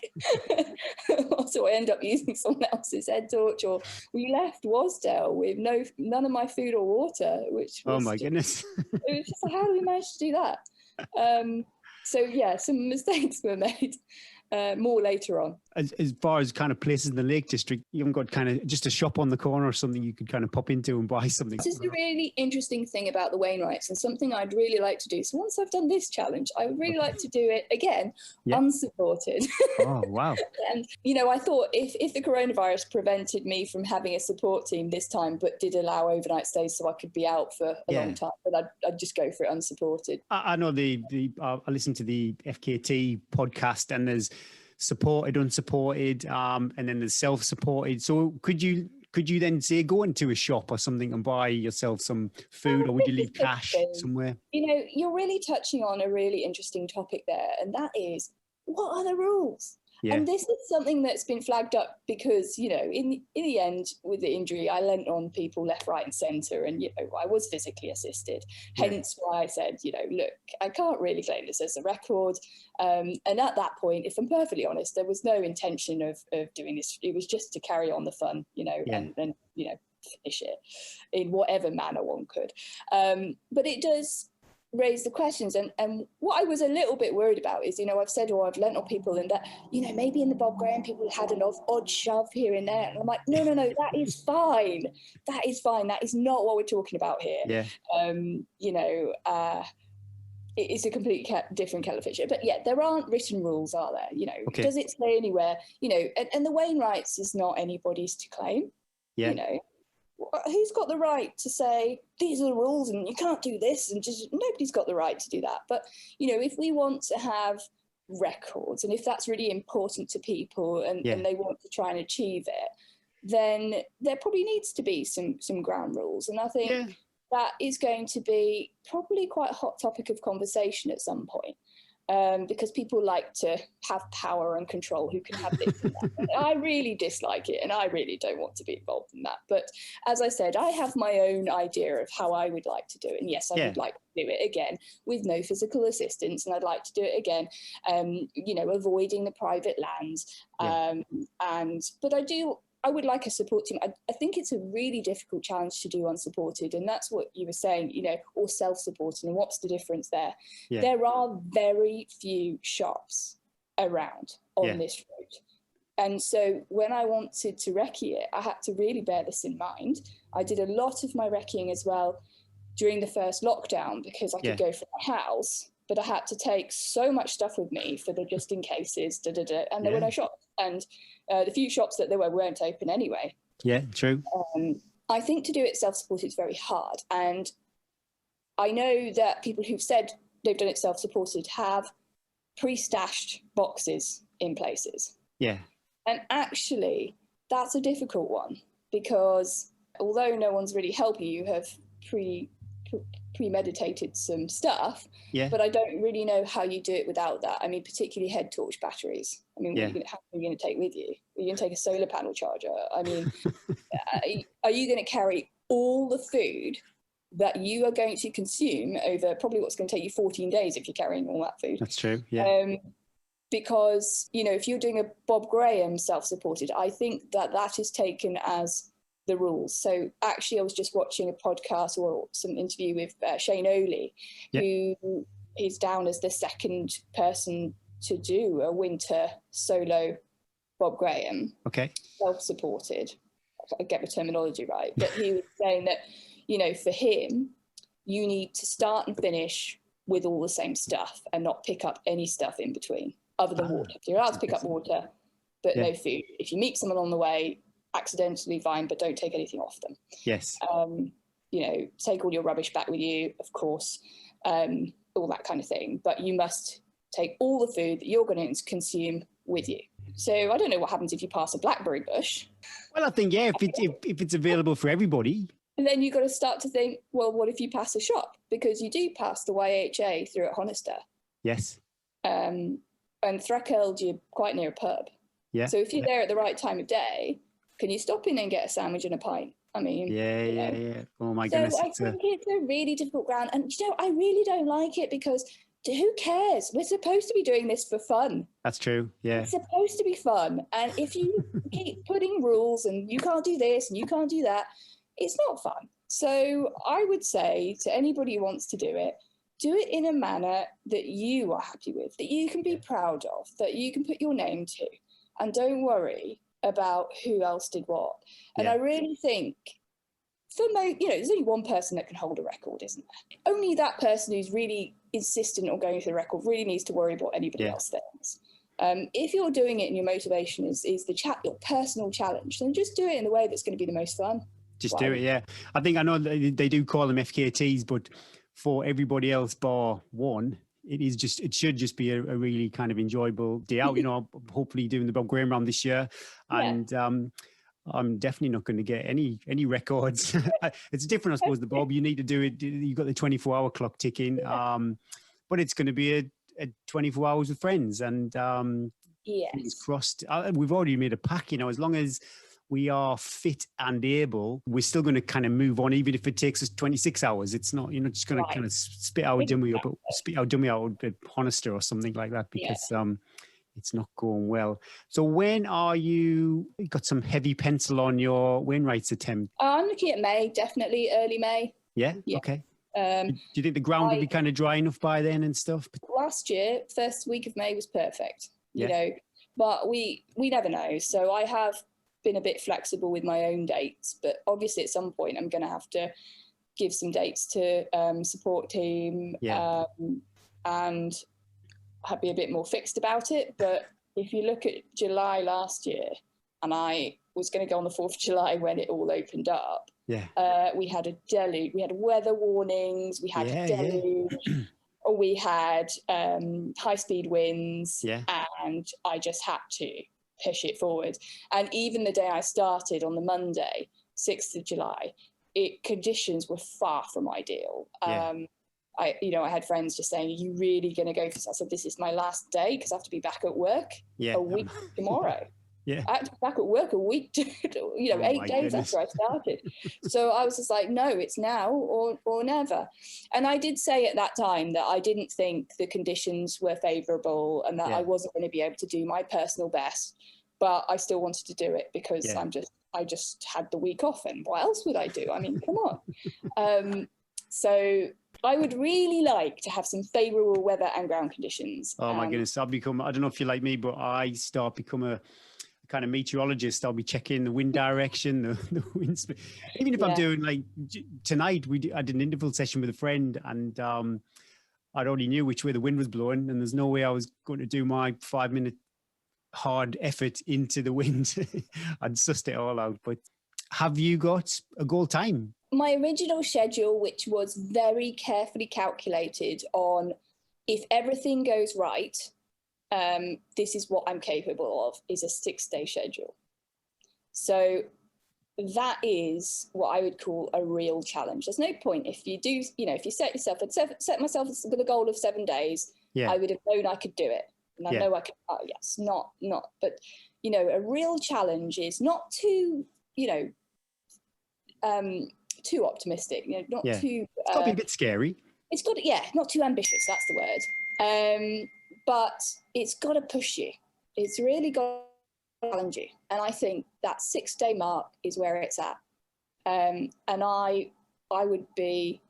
so I end up using someone else's head torch, or we left Wasdale with none of my food or water, which was goodness. It was just like, how do we manage to do that? So some mistakes were made. More later on. As far as places in the Lake District, you haven't got just a shop on the corner or something you could pop into and buy something? This is the really interesting thing about the Wainwrights, and something I'd really like to do. So once I've done this challenge, I would really like to do it again, unsupported. Oh, wow. And, you know, I thought if the coronavirus prevented me from having a support team this time, but did allow overnight stays so I could be out for a long time, but I'd just go for it unsupported. I know I listened to the FKT podcast, and there's supported, unsupported, and then there's self-supported. So could you then say go into a shop or something and buy yourself some food, or would you leave cash somewhere? You know, you're really touching on a really interesting topic there, and that is, what are the rules? And this is something that's been flagged up because, you know, in the end with the injury, I lent on people left, right and centre, and, you know, I was physically assisted. Hence why I said, you know, look, I can't really claim this as a record. And at that point, if I'm perfectly honest, there was no intention of doing this. It was just to carry on the fun, you know, and you know, finish it in whatever manner one could. But it does raise the questions, and what I was a little bit worried about is, you know, I've said, I've lent on people, and that, you know, maybe in the Bob Graham people had an odd shove here and there, and I'm like, no, that is fine, that is not what we're talking about here. You know, it is a completely different kettle of fish. But there aren't written rules, are there? You know, does it say anywhere, you know, and the Wainwrights is not anybody's to claim, you know. who's got the right to say these are the rules and you can't do this, and just nobody's got the right to do that. But if we want to have records, and if that's really important to people, and they want to try and achieve it, then there probably needs to be some ground rules. And I think that is going to be probably quite a hot topic of conversation at some point. Because people like to have power and control, who can have this and that. I really dislike it, and I really don't want to be involved in that. But as I said, I have my own idea of how I would like to do it. And yes, I would like to do it again with no physical assistance, and I'd like to do it again, avoiding the private lands. But I would like a support team. I think it's a really difficult challenge to do unsupported, and that's what you were saying, or self-supported. And what's the difference there? Yeah. There are very few shops around on this route. And so when I wanted to recce it, I had to really bear this in mind. I did a lot of my recceing as well during the first lockdown, because I could go from my house, but I had to take so much stuff with me for the just in cases, and there were no shops. And the few shops that there weren't open anyway. Yeah, true. I think to do it self-supported is very hard. And I know that people who've said they've done it self-supported have pre-stashed boxes in places. Yeah. And actually, that's a difficult one, because although no one's really helping you, have premeditated some stuff, but I don't really know how you do it without that. I mean, particularly head torch batteries. I mean, how are you going to take with you? Are you going to take a solar panel charger? I mean, are you going to carry all the food that you are going to consume over probably what's going to take you 14 days if you're carrying all that food? That's true, yeah. Because, if you're doing a Bob Graham self-supported, I think that is taken as the rules. So actually, I was just watching a podcast or some interview with Shane Oley, who is down as the second person to do a winter solo Bob Graham. Okay. Self-supported. I get the terminology right, but he was saying that, for him, you need to start and finish with all the same stuff and not pick up any stuff in between other than water. You're allowed to pick up water, but no food. If you meet someone on the way, accidentally fine, but don't take anything off them. Yes. Take all your rubbish back with you, of course, all that kind of thing. But you must take all the food that you're going to consume with you. So I don't know what happens if you pass a blackberry bush. Well, I think, if it's available for everybody. And then you've got to start to think, well, what if you pass a shop? Because you do pass the YHA through at Honister. Yes. And Thrakeld, you're quite near a pub. Yeah. So if you're there at the right time of day, can you stop in and get a sandwich and a pint? I mean, yeah. Oh my goodness. So I think it's a really difficult ground, and I really don't like it, because who cares? We're supposed to be doing this for fun. That's true. Yeah. It's supposed to be fun, and if you keep putting rules and you can't do this and you can't do that, it's not fun. So I would say to anybody who wants to do it in a manner that you are happy with, that you can be proud of, that you can put your name to, and don't worry about who else did what. And I really think there's only one person that can hold a record, isn't there? Only that person who's really insistent on going for the record really needs to worry about anybody else thinks. If you're doing it and your motivation is your personal challenge, then just do it in the way that's going to be the most fun. Just do it, yeah. I know they do call them FKTs, but for everybody else bar one, it should just be a really kind of enjoyable day out. Hopefully doing the Bob Graham round this year, and I'm definitely not going to get any records. It's different, I suppose. The Bob, you need to do it. You've got the 24-hour clock ticking, but it's going to be a 24 hours with friends, and fingers crossed. We've already made a pack. As long as we are fit and able, we're still going to kind of move on, even if it takes us 26 hours. It's not, you're not just going to kind of spit our dummy out at Honister or something like that, because it's not going well. So when are you got some heavy pencil on your Wainwrights attempt? I'm looking at May, definitely early May. Yeah. Okay. Do you think the ground will be kind of dry enough by then and stuff? Last year, first week of May was perfect, but we never know. So I have been a bit flexible with my own dates, but obviously at some point I'm going to have to give some dates to support team and be a bit more fixed about it. But if you look at July last year, and I was going to go on the 4th of July when it all opened up, We had a deluge. We had weather warnings. We had a deluge. We had high-speed winds. And I just had to push it forward. And even the day I started on the Monday, 6th of July, conditions were far from ideal. I had friends just saying, "Are you really going to go for this?" I said, "This is my last day because I have to be back at work a week tomorrow." I had to be back at work a week, 8 days after I started. So I was just like, no, it's now or never. And I did say at that time that I didn't think the conditions were favourable and that I wasn't going to be able to do my personal best, but I still wanted to do it because I just had the week off, and what else would I do? I mean, come on. So I would really like to have some favourable weather and ground conditions. Oh my goodness, I don't know if you're like me, but I become a kind of meteorologist. I'll be checking the wind direction, the wind speed. Even if I'm doing like tonight, I did an interval session with a friend, and I already knew which way the wind was blowing, and there's no way I was going to do my 5-minute hard effort into the wind. I'd sussed it all out. But have you got a goal time? My original schedule, which was very carefully calculated on if everything goes right, this is what I'm capable of, is a 6-day schedule. So that is what I would call a real challenge. There's no point if you do, if you set myself with a goal of 7 days, I would have known I could do it. And I know I can, but, a real challenge is not too, too optimistic, not too. It's got to be a bit scary. It's got to, not too ambitious. That's the word. But it's got to push you. It's really got to challenge you. And I think that 6-day mark is where it's at. And I would be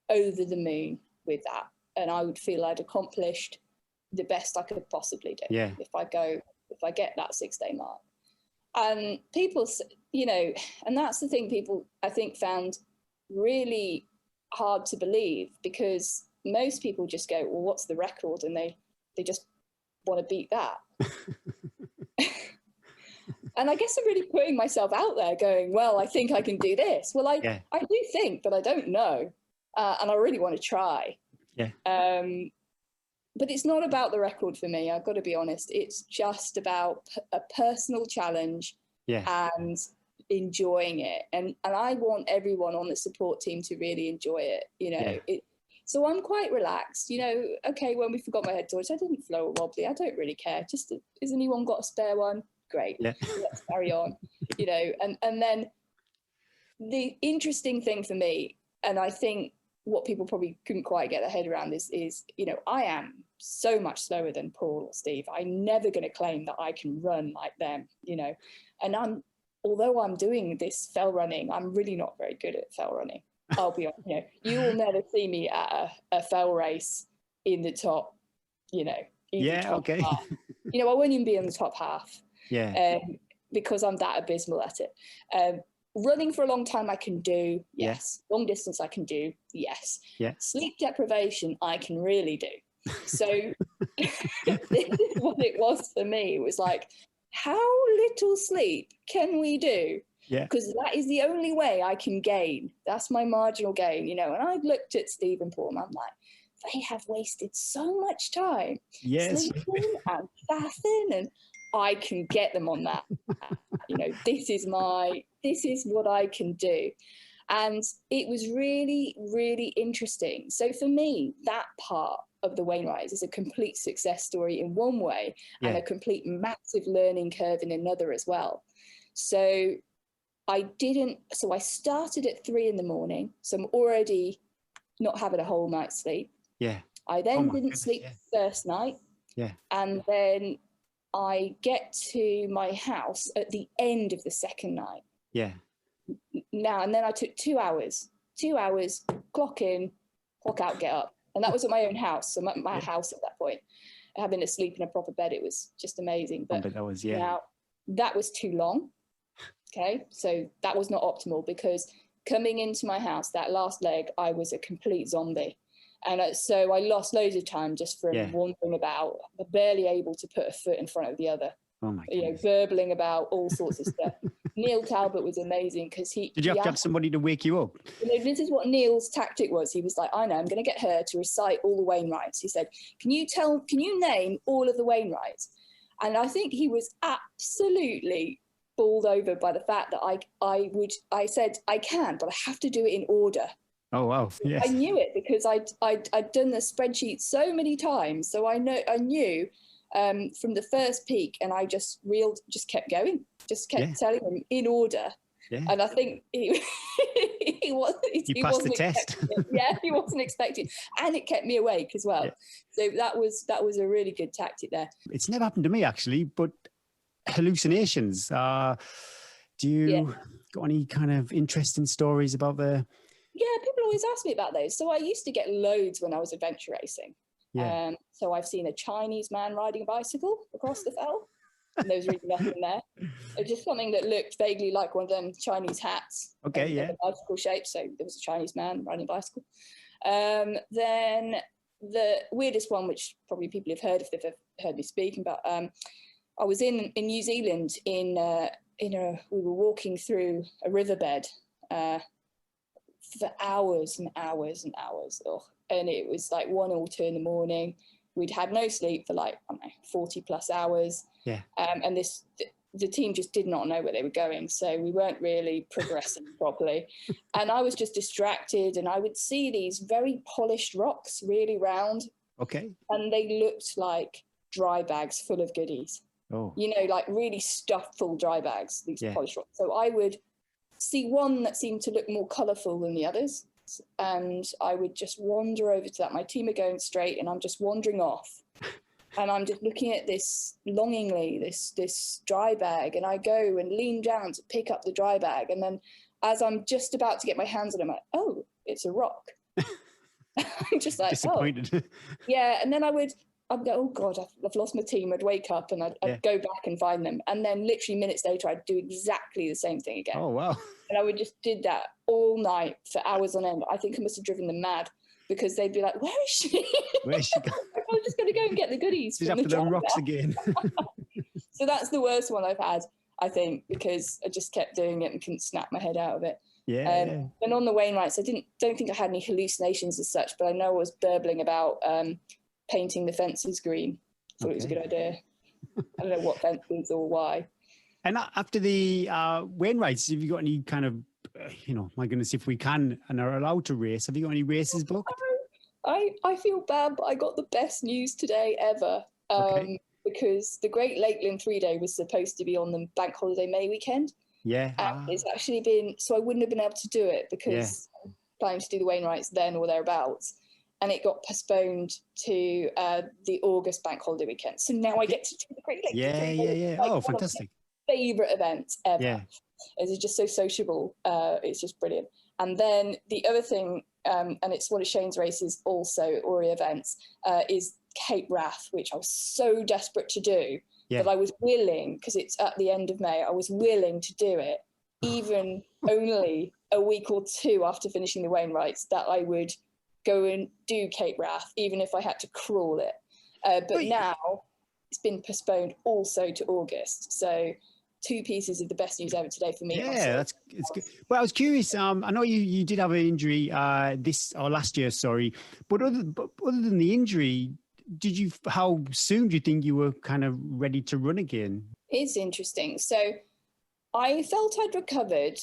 over the moon with that. And I would feel I'd accomplished the best I could possibly do if I get that 6-day mark. And people, and that's the thing people, I think, found really hard to believe, because most people just go, well, what's the record? And they just want to beat that. And I guess I'm really putting myself out there going, well, I think I can do this. Well, I do think, but I don't know. And I really want to try. But it's not about the record for me. I've got to be honest. It's just about a personal challenge and enjoying it. And I want everyone on the support team to really enjoy it, So I'm quite relaxed, okay, when we forgot my head torch, I didn't flow a wobbly. I don't really care. Just, has anyone got a spare one? Great. Let's carry on, and then the interesting thing for me, and I think what people probably couldn't quite get their head around is, I am so much slower than Paul or Steve. I'm never going to claim that I can run like them, and although I'm doing this fell running, I'm really not very good at fell running. I'll be honest, you will never see me at a fell race in the top, top half. I won't even be in the top half. Because I'm that abysmal at it. Running for a long time I can do, yes. Long distance I can do, yes. Sleep deprivation I can really do. So this is what it was for me. It was like, how little sleep can we do? Because that is the only way I can gain. That's my marginal gain, And I've looked at Steve and Paul and I'm like, they have wasted so much time sleeping and fasting, and I can get them on that. This is what I can do. And it was really, really interesting. So for me, that part of the Wainwrights is a complete success story in one way and a complete massive learning curve in another as well. So I started at 3 a.m. So I'm already not having a whole night's sleep. I then didn't sleep the first night. And then I get to my house at the end of the second night. And then I took 2 hours, clock in, clock out, get up. And that was at my own house. So my house at that point, having to sleep in a proper bed, it was just amazing. But that was, now that was too long. Okay. So that was not optimal, because coming into my house, that last leg, I was a complete zombie. And so I lost loads of time just from wandering about, barely able to put a foot in front of the other, burbling about all sorts of stuff. Neil Talbot was amazing because Did you have to have somebody to wake you up? This is what Neil's tactic was. He was like, I know, I'm going to get her to recite all the Wainwrights. He said, can you name all of the Wainwrights? And I think he was absolutely bowled over by the fact that I said, I can, but I have to do it in order. Oh, wow. Yes. I knew it because I'd done the spreadsheet so many times. So I knew from the first peak, and I just kept going, just kept telling him in order. Yeah. And I think he passed the test. Yeah, he wasn't expecting, and it kept me awake as well. Yeah. So that was a really good tactic there. It's never happened to me actually, but hallucinations. Do you got any kind of interesting stories about the? Yeah, people always ask me about those. So I used to get loads when I was adventure racing. Yeah. So I've seen a Chinese man riding a bicycle across the fell. And there was really nothing there. It was just something that looked vaguely like one of them Chinese hats. Okay, yeah. Bicycle shape. So there was a Chinese man riding a bicycle. Then the weirdest one, which probably people have heard if they've heard me speak about, I was in New Zealand we were walking through a riverbed for hours and hours and hours. And it was like 1 or 2 in the morning. We'd had no sleep for like, I don't know, 40 plus hours. Yeah. And the team just did not know where they were going. So we weren't really progressing properly. And I was just distracted, and I would see these very polished rocks, really round. Okay. And they looked like dry bags full of goodies. Oh. You know, like really stuffed full dry bags, these polished rocks. So I would see one that seemed to look more colourful than the others. And I would just wander over to that. My team are going straight, and I'm just wandering off. And I'm just looking at this longingly, this dry bag. And I go and lean down to pick up the dry bag. And then as I'm just about to get my hands on it, I'm like, oh, it's a rock. I'm just like, disappointed. Oh. Yeah. And then I'd go, oh God, I've lost my team. I'd wake up and I'd go back and find them. And then literally minutes later, I'd do exactly the same thing again. Oh, wow. And I did that all night for hours on end. I think I must have driven them mad, because they'd be like, where is she? Where's she going? I'm just going to go and get the goodies. She's after them rocks again. So that's the worst one I've had, I think, because I just kept doing it and couldn't snap my head out of it. Yeah. And on the Wainwrights, I don't think I had any hallucinations as such, but I know I was burbling about painting the fences green. Thought it was a good idea. I don't know what fences or why. And after the Wainwrights, have you got any kind of, my goodness, if we can and are allowed to race, have you got any races booked? I feel bad, but I got the best news today ever. Because the Great Lakeland 3-day was supposed to be on the Bank Holiday May weekend. Yeah. And it's actually been, so I wouldn't have been able to do it because I'm planning to do the Wainwrights then or thereabouts. And it got postponed to the August Bank Holiday weekend. So now I get to do the Great Lakeland 3-day. Yeah. Like, oh, fantastic. Favourite events ever. Yeah. It's just so sociable. It's just brilliant. And then the other thing, and it's one of Shane's races also, Ori events, is Cape Wrath, which I was so desperate to do that I was willing, because it's at the end of May, I was willing to do it, even only a week or 2 after finishing the Wainwrights, that I would go and do Cape Wrath, even if I had to crawl it. But now it's been postponed also to August. So 2 pieces of the best news ever today for me. Yeah, it's good. Well, I was curious. I know you did have an injury last year, sorry. But other than the injury, how soon do you think you were kind of ready to run again? It's interesting. So I felt I'd recovered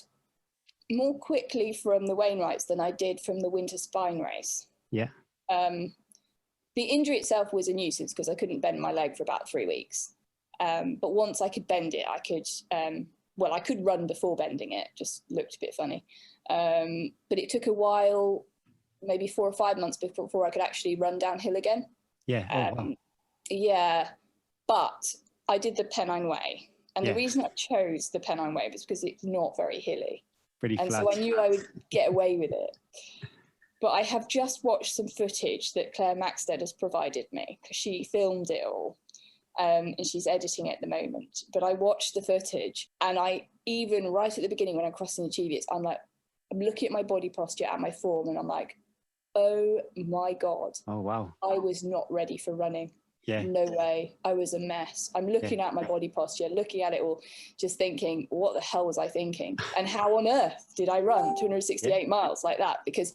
more quickly from the Wainwrights than I did from the winter spine race. Yeah. The injury itself was a nuisance because I couldn't bend my leg for about 3 weeks. But once I could bend it, I could run before bending it, just looked a bit funny. But it took a while, maybe 4 or 5 months before I could actually run downhill again. Yeah. Wow. Yeah. But I did the Pennine Way. And the reason I chose the Pennine Way was because it's not very hilly. Pretty flat. So I knew I would get away with it. But I have just watched some footage that Claire Maxted has provided me, because she filmed it all. And she's editing it at the moment. But I watched the footage, and I even right at the beginning when I'm crossing the Cheviot, I'm looking at my body posture and my form, and I'm like, oh my God. Oh, wow. I was not ready for running. Yeah. No way. I was a mess. I'm looking at my body posture, looking at it all, just thinking, what the hell was I thinking? And how on earth did I run 268 miles like that? Because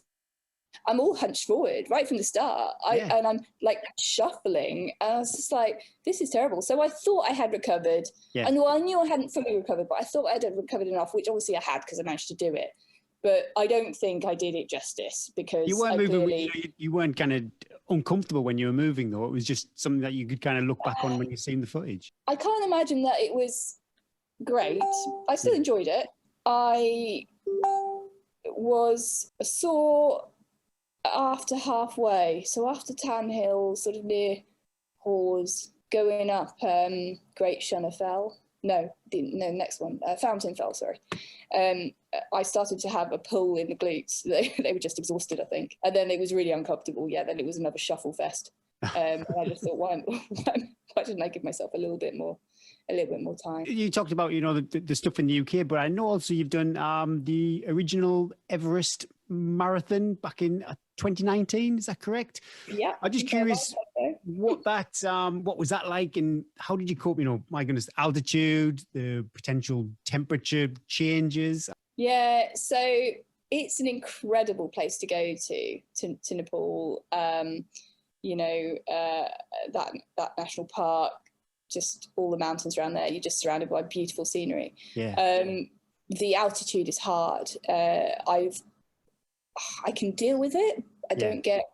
I'm all hunched forward right from the start. And I'm like shuffling. And I was just like, this is terrible. So I thought I had recovered. Yeah. And I knew I hadn't fully recovered, but I thought I had recovered enough, which obviously I had because I managed to do it. But I don't think I did it justice because you weren't moving. You weren't kind of uncomfortable when you were moving, though. It was just something that you could kind of look back on when you've seen the footage. I can't imagine that it was great. I still enjoyed it. I was sore after halfway, so after Tan Hill, sort of near Hawes, going up Great Shunnerfell. No, next one, Fountain Fell, sorry. I started to have a pull in the glutes. They were just exhausted, I think. And then it was really uncomfortable. Yeah, then it was another shuffle fest. And I just thought, why didn't I give myself a little bit more time? You talked about, the stuff in the UK, but I know also you've done the original Everest marathon back in 2019. Is that correct? Yeah. I'm just curious what was that like, and how did you cope? My goodness, altitude, the potential temperature changes. Yeah, so it's an incredible place to go to Nepal. That national park, just all the mountains around there. You're just surrounded by beautiful scenery. Yeah. The altitude is hard. I can deal with it. I don't get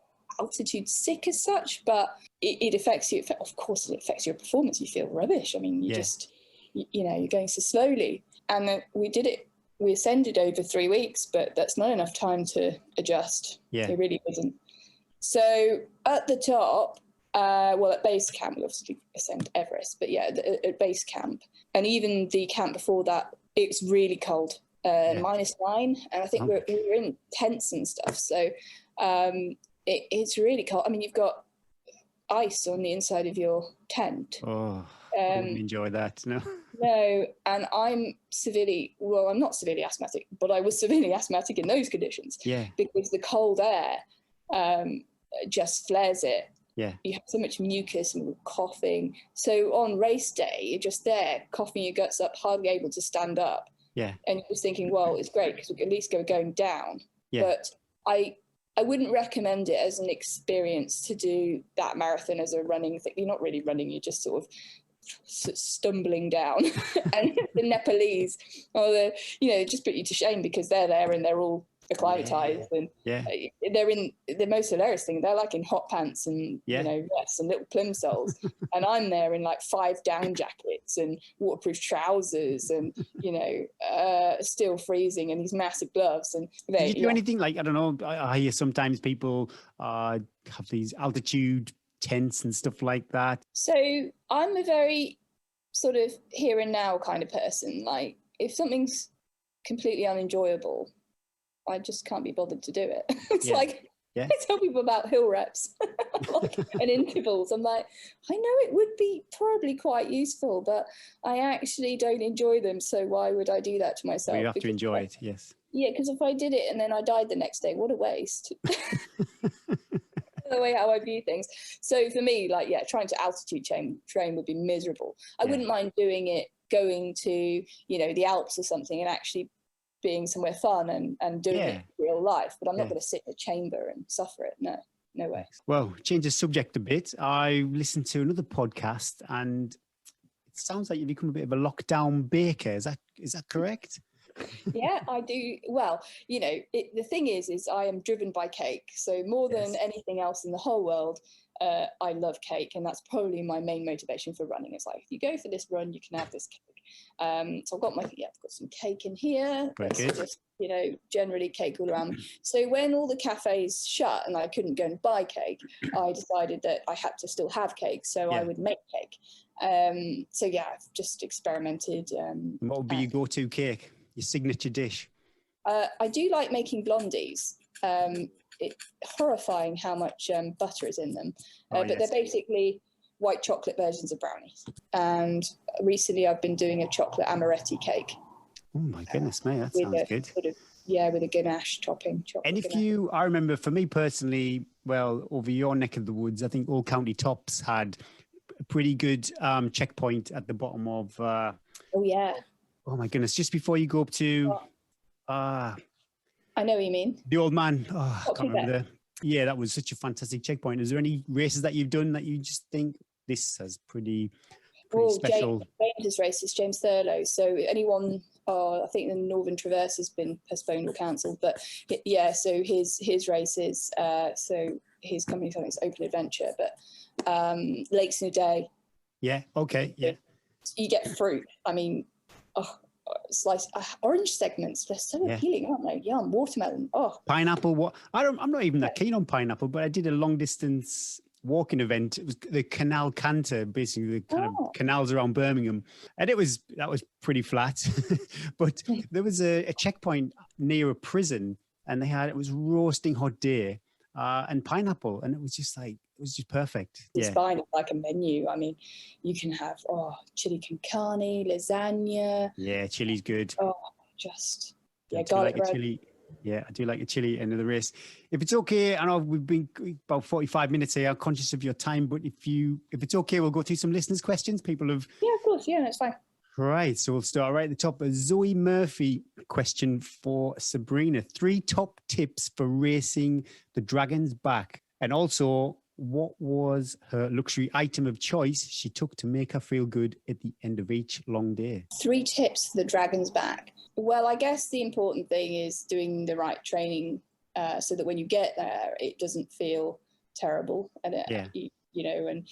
altitude sick as such, but it affects you. Of course, it affects your performance. You feel rubbish. I mean, you're going so slowly. And we did it. We ascended over 3 weeks, but that's not enough time to adjust. Yeah. It really isn't. So at the top, at base camp, we obviously ascend Everest, but at base camp, and even the camp before that, it's really cold, -9, and I think we were in tents and stuff. So it's really cold. I mean, you've got ice on the inside of your tent. Oh, I wouldn't enjoy that, no. No, and I'm not severely asthmatic, but I was severely asthmatic in those conditions. Yeah. Because the cold air just flares it. Yeah. You have so much mucus and coughing. So on race day, you're just there, coughing your guts up, hardly able to stand up. Yeah. And you're just thinking, well, it's great because we can at least going down. Yeah. But I wouldn't recommend it as an experience to do that marathon as a running thing. You're not really running, you're just sort of stumbling down. And the Nepalese, just put you to shame because they're there and they're all acclimatized, and they're in the most hilarious thing. They're like in hot pants and vests and little plimsolls, and I'm there in like 5 down jackets and waterproof trousers and still freezing, and these massive gloves. And did you do anything like, I don't know, I hear sometimes people have these altitude tents and stuff like that? So I'm a very sort of here and now kind of person. Like if something's completely unenjoyable, I just can't be bothered to do it. It's like I tell people about hill reps and intervals. I'm like, I know it would be probably quite useful, but I actually don't enjoy them. So why would I do that to myself? Well, you have to enjoy it, yes. Yeah, because if I did it and then I died the next day, what a waste. The way how I view things. So for me, trying to altitude train would be miserable. I wouldn't mind doing it, going to, the Alps or something and actually being somewhere fun and doing it in real life, but I'm not going to sit in a chamber and suffer it. No way. Well, change the subject a bit. I listened to another podcast and it sounds like you've become a bit of a lockdown baker. Is that correct? Yeah, I do. Well, the thing is I am driven by cake. So more than anything else in the whole world, I love cake, and that's probably my main motivation for running. It's like, if you go for this run, you can have this cake. So I've got I've got some cake in here. Just, generally cake all around. So when all the cafes shut and I couldn't go and buy cake, I decided that I had to still have cake, so I would make cake. I've just experimented. What would be your go-to cake? Your signature dish? I do like making blondies. It's horrifying how much butter is in them, but they're basically white chocolate versions of brownies. And recently I've been doing a chocolate amaretti cake. Oh my goodness, mate, that sounds good. With a ganache topping. And I remember for me personally, well, over your neck of the woods, I think all county tops had a pretty good checkpoint at the bottom of. Oh yeah. Oh my goodness! Just before you go up to. I know what you mean. The old man. Oh, I can't remember there. Yeah, that was such a fantastic checkpoint. Is there any races that you've done that you just think this has pretty special? James' race is James Thurlow. So anyone, I think the Northern Traverse has been postponed or cancelled. But yeah, so his races. So his company's on its Open Adventure, but Lakes in a Day. Yeah. Okay. Yeah. You get fruit. I mean, slice orange segments. They're so appealing, aren't they? Yum. Watermelon. Oh, pineapple. What? I'm not even that keen on pineapple, but I did a long distance walking event. It was the Canal Canter, basically the kind of canals around Birmingham, and that was pretty flat. But there was a checkpoint near a prison, and it was roasting hot day and pineapple, and it was just perfect. It's fine, like a menu. I mean, you can have chili con carne, lasagna. Yeah, chili's good. Garlic bread. Chili. Yeah, I do like a chili end of the race. If it's okay, I know we've been about 45 minutes here. I'm conscious of your time, but if it's okay, we'll go through some listeners' questions. People have. Yeah, of course. Yeah, that's fine. Right, so we'll start right at the top. A Zoe Murphy question for Sabrina. 3 top tips for racing the Dragon's Back, and also, what was her luxury item of choice she took to make her feel good at the end of each long day? 3 tips for the Dragon's Back. Well, I guess the important thing is doing the right training so that when you get there, it doesn't feel terrible. And, and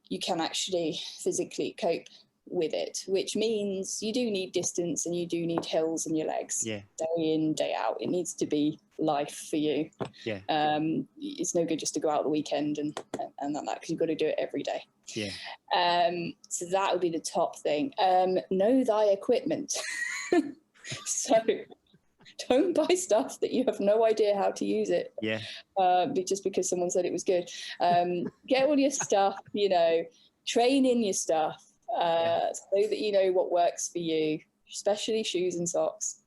you can actually physically cope with it, which means you do need distance and you do need hills in your legs. Day in, day out. It needs to be life for you. It's no good just to go out the weekend and that, because you've got to do it every day. So that would be the top thing. Know thy equipment. So don't buy stuff that you have no idea how to use it. Just because someone said it was good. Get all your stuff, train in your stuff. So that you know what works for you, especially shoes and socks.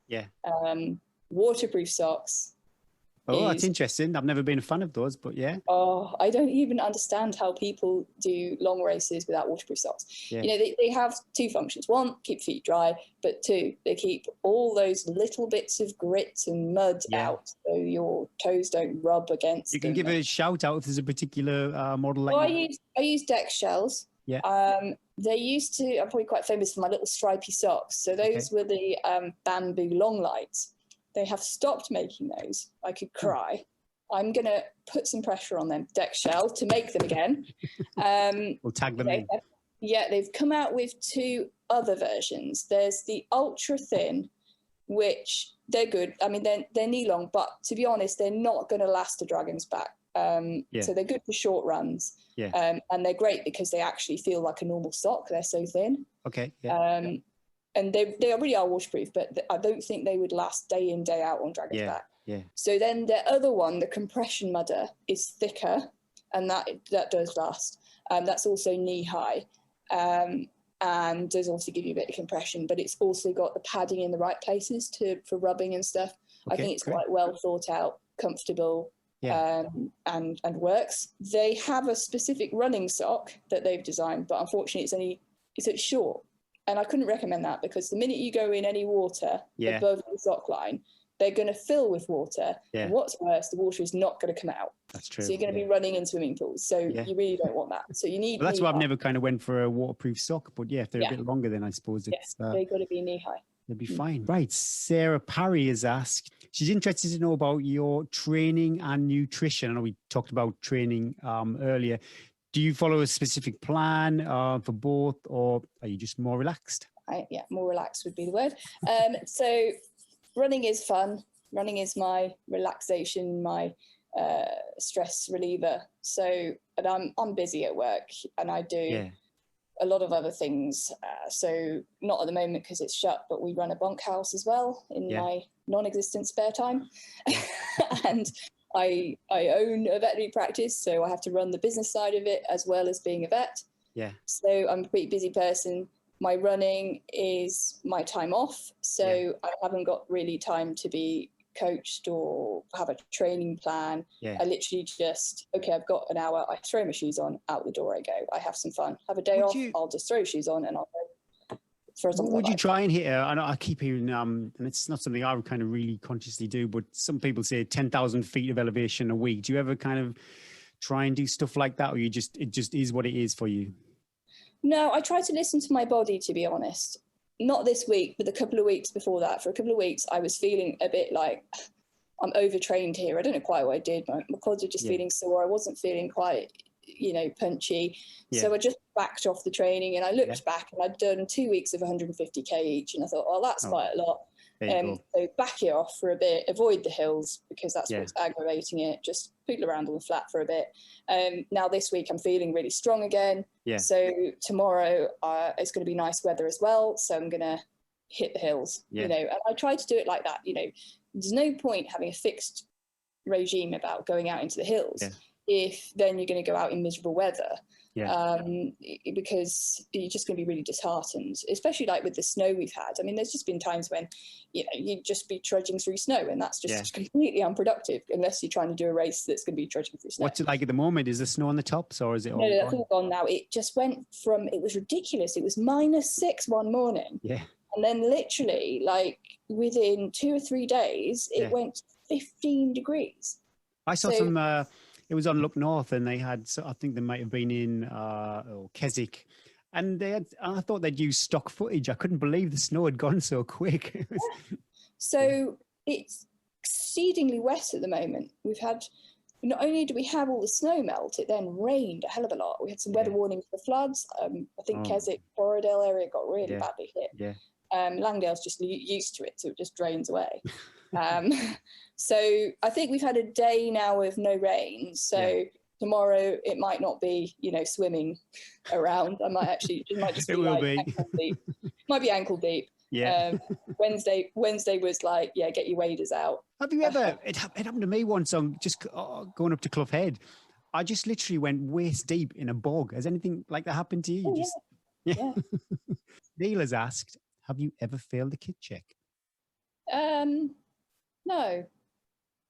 Waterproof socks. That's interesting. I've never been a fan of those, but yeah. I don't even understand how people do long races without waterproof socks. They have 2 functions. 1, keep feet dry, but 2, they keep all those little bits of grit and mud out, so your toes don't rub against them. You can give a shout out if there's a particular model like that. I use Dex shells. They used to, I'm probably quite famous for my little stripy socks. So those were the bamboo long lights. They have stopped making those. I could cry. I'm going to put some pressure on them, Dex shell, to make them again. We'll tag them in. They've come out with 2 other versions. There's the ultra thin, which they're good. I mean, they're knee long, but to be honest, they're not going to last a Dragon's Back. So they're good for short runs. And they're great because they actually feel like a normal sock. They're so thin. And they really are waterproof, but I don't think they would last day in, day out on Dragon's Back. So then the other one, the compression mudder, is thicker, and that does last. That's also knee high, and does also give you a bit of compression, but it's also got the padding in the right places for rubbing and stuff. I think it's quite well thought out, comfortable, and works. They have a specific running sock that they've designed, but unfortunately it's short. And I couldn't recommend that, because the minute you go in any water above the sock line, they're going to fill with water. And what's worse, the water is not going to come out. That's true. So you're going to be running in swimming pools. So you really don't want that. So you need. Well, that's why I've never kind of went for a waterproof sock. But if they're a bit longer, then I suppose it's. They've got to be knee high. They'll be fine. Right. Sarah Parry has asked. She's interested to know about your training and nutrition. I know we talked about training earlier. Do you follow a specific plan for both, or are you just more relaxed? More relaxed would be the word. So running is fun. Running is my relaxation, my stress reliever. So, and I'm busy at work, and I do a lot of other things. So not at the moment because it's shut, but we run a bunkhouse as well in my non-existent spare time. And I own a veterinary practice, so I have to run the business side of it as well as being a vet. So I'm a pretty busy person. My running is my time off, so I haven't got really time to be coached or have a training plan. I literally just, okay, I've got an hour, I throw my shoes on, out the door I go. I have some fun. Have a day off, I'll just throw shoes on and I'll go. Would you try and hit I know I keep hearing, and it's not something I would kind of really consciously do, but some people say 10,000 feet of elevation a week. Do you ever kind of try and do stuff like that, or it just is what it is for you? No, I try to listen to my body, to be honest. Not this week, but a couple of weeks before that. For a couple of weeks, I was feeling a bit like I'm overtrained here. I don't know quite what I did. My quads are just feeling sore. I wasn't feeling quite, punchy. So I just backed off the training and I looked back and I'd done 2 weeks of 150k each. And I thought, well, that's quite a lot. So back it off for a bit, avoid the hills because that's what's aggravating it. Just poodle around on the flat for a bit. Now this week I'm feeling really strong again. So tomorrow it's going to be nice weather as well. So I'm going to hit the hills, and I try to do it like that. There's no point having a fixed regime about going out into the hills if then you're going to go out in miserable weather. Because you're just going to be really disheartened, especially like with the snow we've had. I mean, there's just been times when, you'd just be trudging through snow and that's just completely unproductive unless you're trying to do a race that's going to be trudging through snow. What's it like at the moment? Is the snow on the tops or is it all No, that's all gone now. It just went from, it was ridiculous. It was -6 one morning. And then literally like within 2 or 3 days, it went 15 degrees. I saw some... it was on Look North and they had, I think they might have been in Keswick, and I thought they'd used stock footage. I couldn't believe the snow had gone so quick. So it's exceedingly wet at the moment. We've had, not only do we have all the snow melt, it then rained a hell of a lot. We had some weather warnings for floods. I think Keswick, Borrowdale area got really badly hit. Langdale's just used to it, so it just drains away. So I think we've had a day now with no rain. So tomorrow it might not be, swimming around. I might actually, it might just be ankle deep. Might be ankle deep. Wednesday was like, get your waders out. Have you ever? It happened to me once. I'm just going up to Clough Head. I just literally went waist deep in a bog. Has anything like that happened to you? Neil has asked, have you ever failed a kit check? No,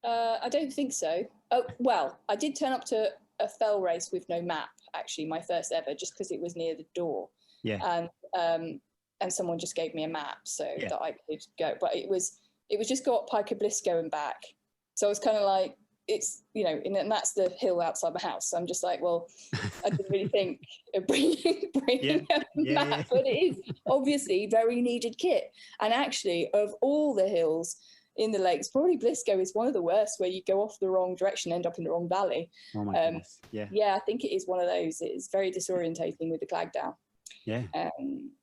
I don't think so. Oh, well, I did turn up to a fell race with no map, actually, my first ever, just because it was near the door. And someone just gave me a map so that I could go. But it was just got Piker Bliss going back. So I was kind of like, it's, and that's the hill outside my house. So I'm just like, well, I didn't really think of bringing a map, but it is obviously very needed kit. And actually, of all the hills in the lakes, probably Blisco is one of the worst, where you go off the wrong direction, end up in the wrong valley. Oh my goodness. I think it is one of those. It is very disorientating with the clag down.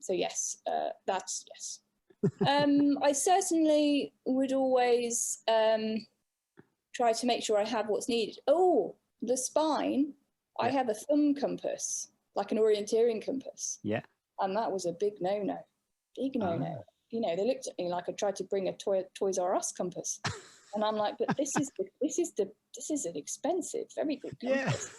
So yes, that's yes. I certainly would always try to make sure I have what's needed. Oh, the spine. I have a thumb compass, like an orienteering compass. And that was a big no-no. Big no-no. They looked at me like I tried to bring a Toys R Us compass, and I'm like, but this is an expensive, very good compass.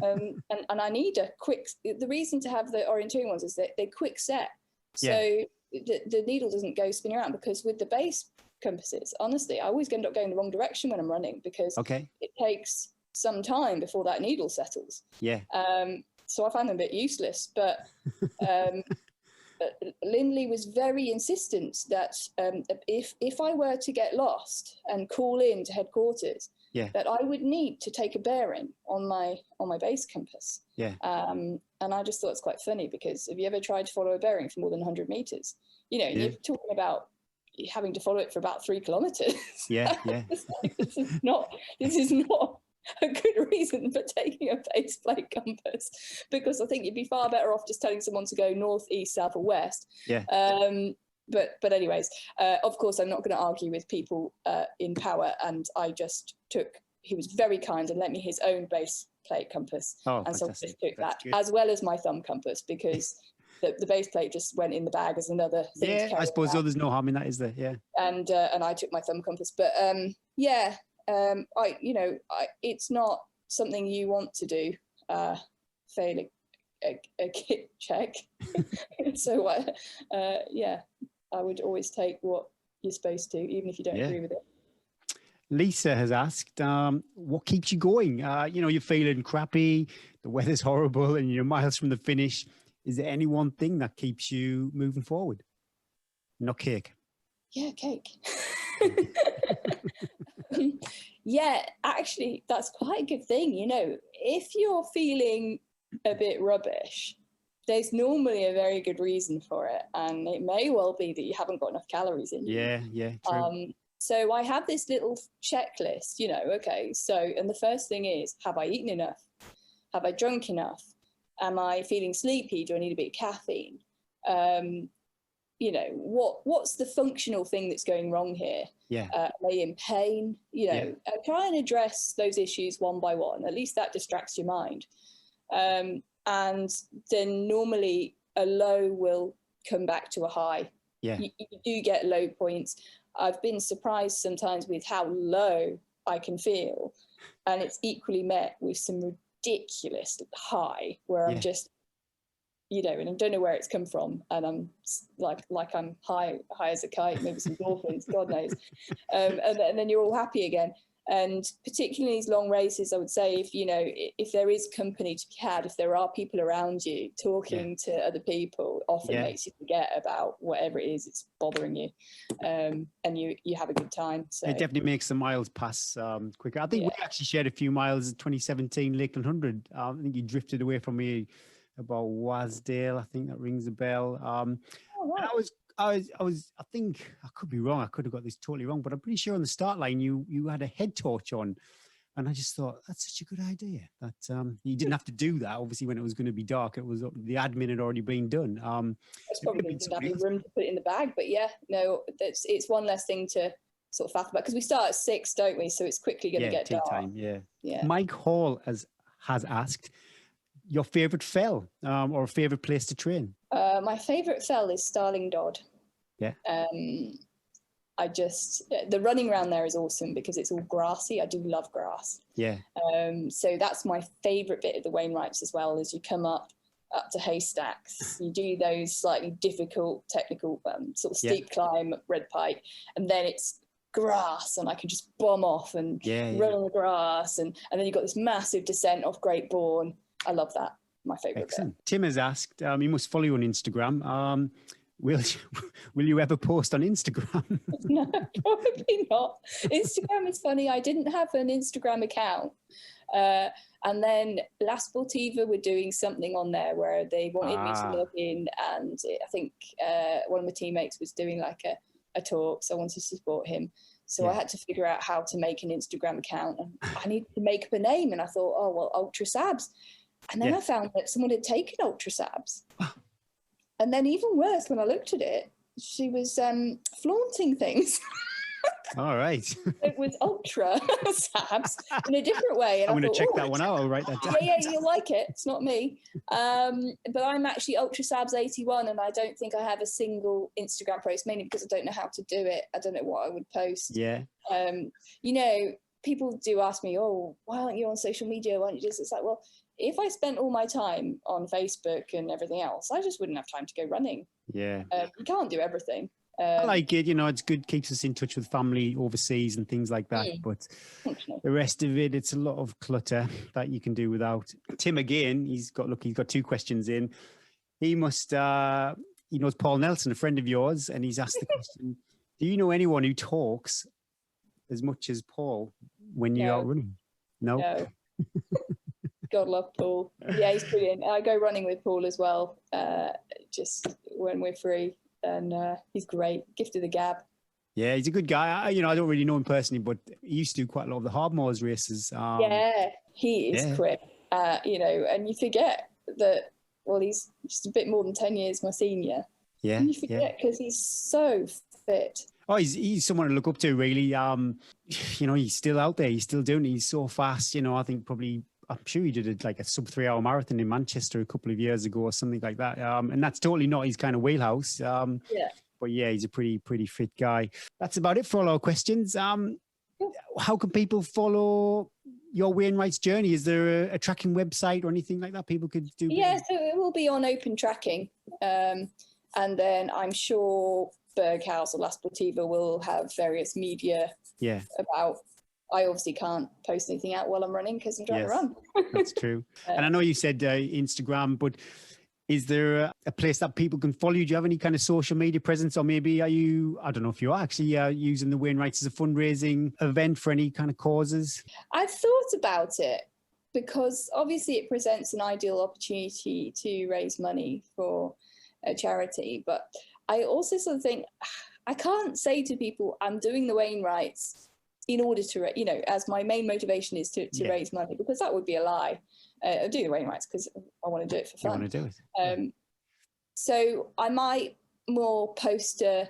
And I need a quick. The reason to have the orienteering ones is that they're quick set, so the needle doesn't go spinning around. Because with the base compasses, honestly, I always end up going the wrong direction when I'm running because it takes some time before that needle settles. So I find them a bit useless, but. Lindley was very insistent that if I were to get lost and call in to headquarters, that I would need to take a bearing on my base compass. And I just thought it's quite funny, because have you ever tried to follow a bearing for more than 100 meters? You're talking about having to follow it for about 3 kilometers. This is not a good reason for taking a base plate compass, because I think you'd be far better off just telling someone to go north, east, south, or west. But anyways, of course, I'm not going to argue with people in power, and I just he was very kind and lent me his own base plate compass. And so I just took that, as well as my thumb compass, because the base plate just went in the bag as another thing. I suppose there's no harm in that, is there? And I took my thumb compass, but it's not something you want to do, fail a kit check. So I would always take what you're supposed to, even if you don't agree with it. Lisa has asked, what keeps you going? You're feeling crappy, the weather's horrible, and you're miles from the finish. Is there any one thing that keeps you moving forward? Not cake. Yeah, cake. Yeah, actually, that's quite a good thing. If you're feeling a bit rubbish, there's normally a very good reason for it. And it may well be that you haven't got enough calories in you. Yeah, true. So I have this little checklist, okay. So, and the first thing is, have I eaten enough? Have I drunk enough? Am I feeling sleepy? Do I need a bit of caffeine? What's the functional thing that's going wrong here? Yeah. Am I in pain? Try and address those issues one by one. At least that distracts your mind. And then normally a low will come back to a high. Yeah. You do get low points. I've been surprised sometimes with how low I can feel. And it's equally met with some ridiculous high where I'm just, and I don't know where it's come from. And I'm like I'm high as a kite, maybe some dolphins, God knows. And then you're all happy again. And particularly these long races, I would say, if there is company to be had, if there are people around you, talking to other people often makes you forget about whatever it is that's bothering you, and you have a good time. So it definitely makes the miles pass quicker. I think we actually shared a few miles in 2017 Lakeland 100. I think you drifted away from me about Wasdale. I think that rings a bell. And I think I could be wrong. I could have got this totally wrong, but I'm pretty sure on the start line you had a head torch on, and I just thought that's such a good idea that you didn't have to do that. Obviously, when it was going to be dark, it was the admin had already been done. It's probably didn't have the room to put it in the bag, but it's one less thing to sort of faff about because we start at 6, don't we? So it's quickly going to get dark. Time. Yeah. Mike Hall has asked your favorite fell or favorite place to train. My favorite fell is Starling Dodd. Yeah. The running around there is awesome because it's all grassy. I do love grass. Yeah. So that's my favorite bit of the Wainwrights as well. As you come up to Haystacks, you do those slightly difficult technical sort of steep climb up Red Pike, and then it's grass and I can just bomb off and run on the grass, and then you've got this massive descent off Great Bourne. I love that. My favorite bit. Tim has asked, he must follow you on Instagram. Will you ever post on Instagram? No, probably not. Instagram is funny. I didn't have an Instagram account. And then La Sportiva were doing something on there where they wanted me to log in. And I think one of my teammates was doing like a talk. So I wanted to support him. So I had to figure out how to make an Instagram account. And I needed to make up a name. And I thought, Ultra Sabs. And then I found that someone had taken Ultra Sabs. And then even worse, when I looked at it, she was flaunting things. All right. It was Ultra Sabs in a different way. And I'm going to check that one out. I'll write that down. Yeah, you'll like it. It's not me. But I'm actually Ultra Sabs 81, and I don't think I have a single Instagram post, mainly because I don't know how to do it. I don't know what I would post. Yeah. People do ask me, why aren't you on social media? Why don't you just? It's like, well, if I spent all my time on Facebook and everything else, I just wouldn't have time to go running. Yeah. You can't do everything. I like it, it's good, keeps us in touch with family overseas and things like that. But the rest of it, it's a lot of clutter that you can do without. Tim, again, he's got 2 questions in. He must, he knows Paul Nelson, a friend of yours, and he's asked the question, do you know anyone who talks as much as Paul when you're out running? No. God love Paul. Yeah, he's brilliant. I go running with Paul as well, just when we're free. And he's great. Gift of the gab. Yeah, he's a good guy. I don't really know him personally, but he used to do quite a lot of the Hardmoors races. He is quick. And you forget that, he's just a bit more than 10 years my senior. Yeah. And you forget because he's so fit. Oh, he's someone to look up to, really. He's still out there. He's still doing it. He's so fast. I think I'm sure he did a sub 3-hour marathon in Manchester a couple of years ago or something like that. And that's totally not his kind of wheelhouse. But he's a pretty fit guy. That's about it for all our questions. How can people follow your Wainwright's journey? Is there a tracking website or anything like that people could do? Yeah, so it will be on Open Tracking. And then I'm sure Berghaus or La Sportiva will have various media about I obviously can't post anything out while I'm running because I'm trying to run. That's true. And I know you said Instagram, but is there a place that people can follow you? Do you have any kind of social media presence? Or maybe I don't know if you're actually using the Wainwrights as a fundraising event for any kind of causes? I've thought about it because obviously it presents an ideal opportunity to raise money for a charity. But I also sort of think I can't say to people, I'm doing the Wainwrights in order to, as my main motivation is to raise money, because that would be a lie. I do the Wainwrights because I want to do it for fun. You want to do it. So I might more post a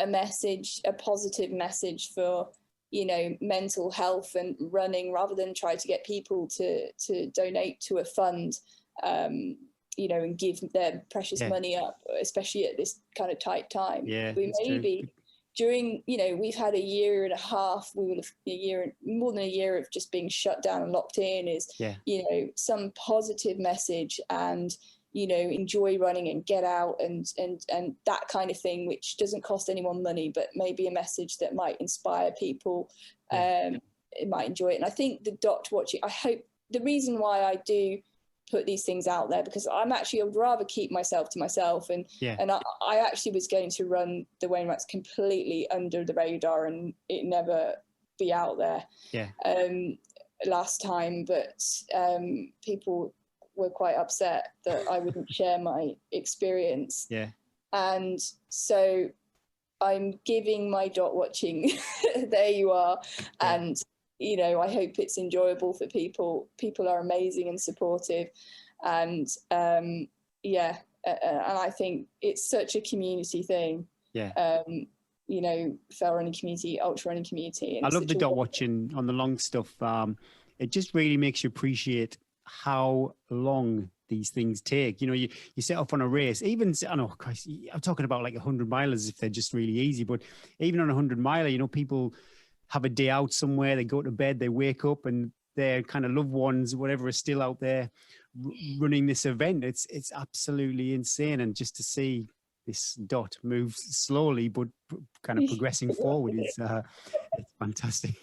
message, a positive message for, mental health and running, rather than try to get people to donate to a fund, and give their precious money up, especially at this kind of tight time. Yeah, we maybe true. During, we've had a year and a half, more than a year of just being shut down and locked in, is, some positive message and, enjoy running and get out and that kind of thing, which doesn't cost anyone money, but maybe a message that might inspire people. It might enjoy it. And I think the dot watching, I hope the reason why I do put these things out there, because I would rather keep myself to myself, and I actually was going to run the Wainwrights completely under the radar and it never be out there last time, but people were quite upset that I wouldn't share my experience, and so I'm giving my dot watching there you are, and I hope it's enjoyable for people. People are amazing and supportive, and and I think it's such a community thing. Fell running community, ultra running community. And I love the dot watching on the long stuff. It just really makes you appreciate how long these things take. You set off on a race, even, I know, Christ, I'm talking about like 100 milers if they're just really easy, but even on 100 miler, people have a day out somewhere, they go to bed, they wake up, and their kind of loved ones, whatever, are still out there running this event. It's absolutely insane. And just to see this dot move slowly but kind of progressing forward is it's fantastic.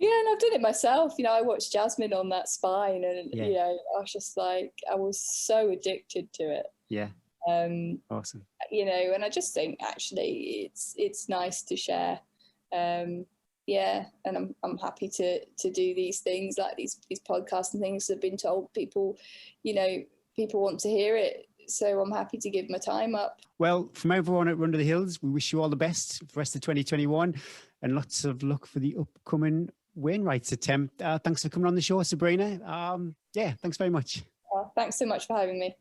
And I've done it myself. I watched Jasmine on that spine, and I was just like, I was so addicted to it. Awesome. And I just think actually it's nice to share. And I'm happy to do these things, like these podcasts and things. I've been told people want to hear it, so I'm happy to give my time up. Well, from everyone at Run to the Hills, we wish you all the best for the rest of 2021 and lots of luck for the upcoming Wainwrights attempt. Thanks for coming on the show, Sabrina. Thanks very much. Thanks so much for having me.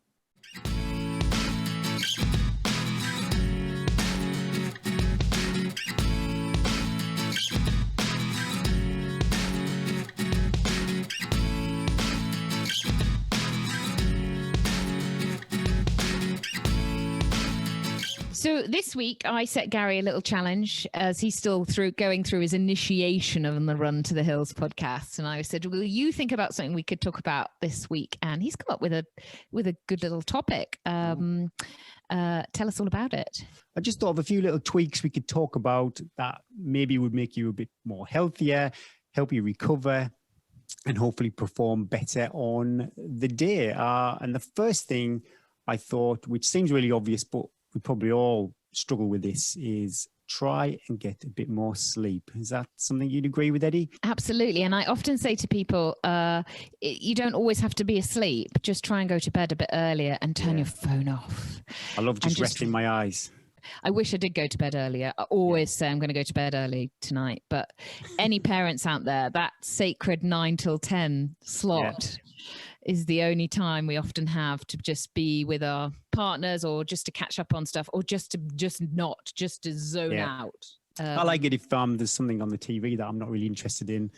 So this week I set Gary a little challenge as he's still going through his initiation on the Run to the Hills podcast. And I said, will you think about something we could talk about this week? And he's come up with a good little topic. Tell us all about it. I just thought of a few little tweaks we could talk about that maybe would make you a bit more healthier, help you recover, and hopefully perform better on the day. And the first thing I thought, which seems really obvious, but we probably all struggle with this, is try and get a bit more sleep. Is that something you'd agree with, Eddie? Absolutely. And I often say to people, you don't always have to be asleep. Just try and go to bed a bit earlier and turn your phone off. I love just resting my eyes. I wish I did go to bed earlier. I always say I'm going to go to bed early tonight. But any parents out there, that sacred 9 till 10 slot is the only time we often have to just be with our partners, or just to catch up on stuff, or just to zone out. I like it if there's something on the TV that I'm not really interested in.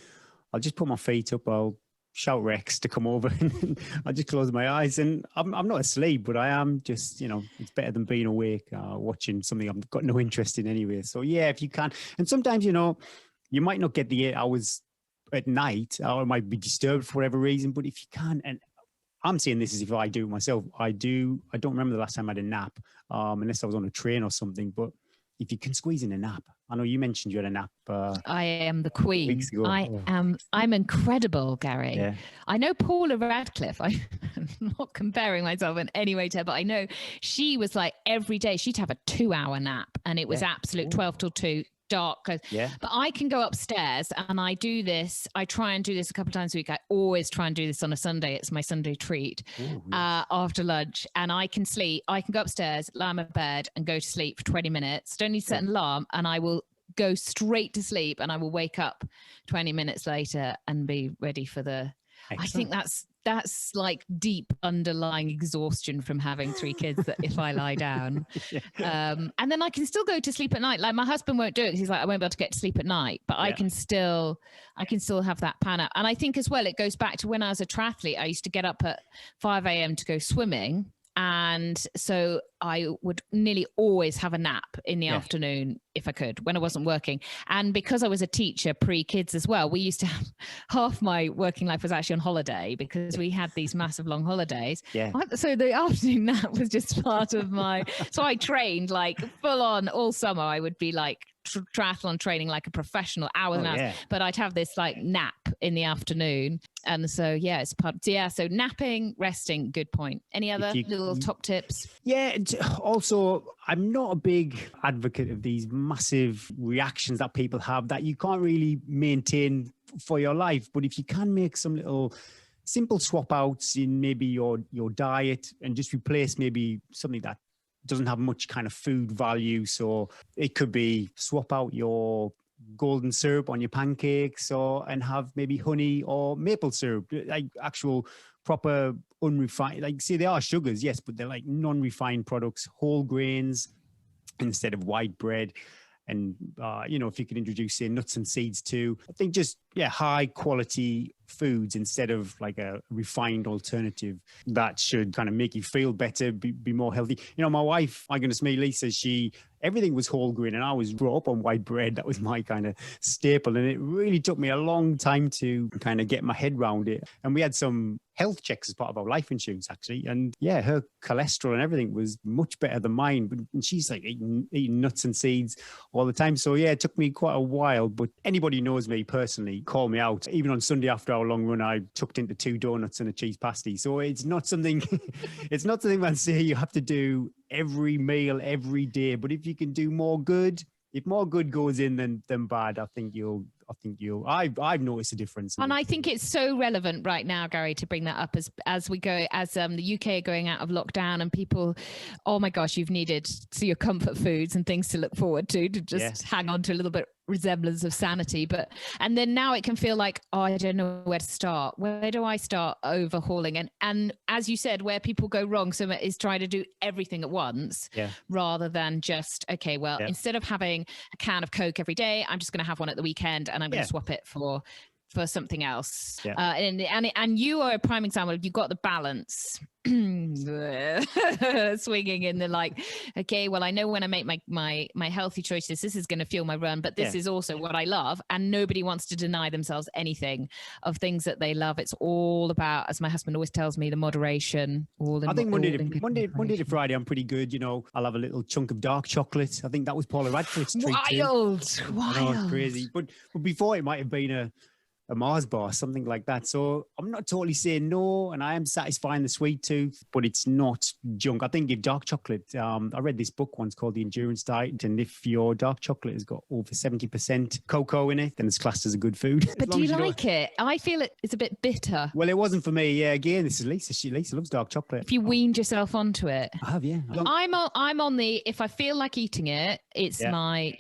I'll just put my feet up. I'll shout Rex to come over, and I'll just close my eyes. And I'm not asleep, but I am just, it's better than being awake watching something I've got no interest in anyway. So if you can. And sometimes, you might not get the 8 hours at night, or it might be disturbed for whatever reason, but if you can, and I'm saying this as if I do it myself, I don't remember the last time I had a nap, unless I was on a train or something, but if you can squeeze in a nap. I know you mentioned you had a nap. I am the queen. Weeks ago. I'm incredible, Gary. Yeah. I know Paula Radcliffe. I'm not comparing myself in any way to her, but I know she was like every day she'd have a 2-hour nap, and it was absolute 12 till 2. Dark. Yeah. But I can go upstairs and I do this. I try and do this a couple of times a week. I always try and do this on a Sunday. It's my Sunday treat. Ooh, yes. After lunch. And I can sleep. I can go upstairs, lie in my bed and go to sleep for 20 minutes. Don't need to set an alarm, and I will go straight to sleep, and I will wake up 20 minutes later and be ready for the... Excellent. I think that's like deep underlying exhaustion from having 3 kids that if I lie down. And then I can still go to sleep at night. Like my husband won't do it. He's like, I won't be able to get to sleep at night, but I can still have that pan out. And I think as well, it goes back to when I was a triathlete, I used to get up at 5 a.m. to go swimming. And so I would nearly always have a nap in the afternoon if I could, when I wasn't working. And because I was a teacher pre-kids as well, we used to have half my working life was actually on holiday because we had these massive long holidays. Yeah. So the afternoon nap was just part of my, so I trained like full on all summer. I would be like triathlon training like a professional, hours and hours, but I'd have this like nap in the afternoon. And so, it's part. So napping, resting, good point. Any other little top tips? Yeah. Also, I'm not a big advocate of these massive reactions that people have that you can't really maintain for your life. But if you can make some little simple swap outs in maybe your diet and just replace maybe something that doesn't have much kind of food value. So it could be swap out your golden syrup on your pancakes and have maybe honey or maple syrup, like actual proper unrefined, like say they are sugars, yes, but they're like non-refined products, whole grains instead of white bread. And, if you could introduce, say, nuts and seeds too, I think just, high quality foods instead of like a refined alternative that should kind of make you feel better, be more healthy. My wife, my goodness me, Lisa, everything was whole grain and I was brought up on white bread. That was my kind of staple. And it really took me a long time to kind of get my head around it. And we had some health checks as part of our life insurance, actually. And her cholesterol and everything was much better than mine. But she's like eating nuts and seeds all the time. So it took me quite a while. But anybody who knows me personally, call me out. Even on Sunday after our long run, I tucked into 2 donuts and a cheese pasty. So it's not something, I'd say you have to do every meal every day. But if you can do more good, if more good goes in than bad, I've noticed a difference. And I think it's so relevant right now, Gary, to bring that up as we go, as the UK are going out of lockdown and people, oh my gosh, you've needed your comfort foods and things to look forward to just hang on to a little bit resemblance of sanity. And then now it can feel like, oh, I don't know where to start. Where do I start overhauling? And as you said, where people go wrong so is trying to do everything at once rather than just, instead of having a can of Coke every day, I'm just going to have one at the weekend and I'm going to swap it for something else. And you are a prime example. You got the balance swinging in the like, okay, well, I know when I make my healthy choices, this is going to fuel my run, but this is also what I love. And nobody wants to deny themselves anything of things that they love. It's all about, as my husband always tells me, the moderation. I think Monday to Friday, I'm pretty good. I'll have a little chunk of dark chocolate. I think that was Paula Radcliffe's treat too. Wild. I know, it's crazy. But before it might have been a Mars bar, something like that. So I'm not totally saying no, and I am satisfying the sweet tooth, but it's not junk. I think if dark chocolate, I read this book once called The Endurance Diet, and if your dark chocolate has got over 70% cocoa in it, then it's classed as a good food. But do you like it? I feel it's a bit bitter. Well, it wasn't for me. Yeah, again, this is Lisa. Lisa loves dark chocolate. If you weaned yourself onto it. I have, yeah. I'm on the, if I feel like eating it, it's my,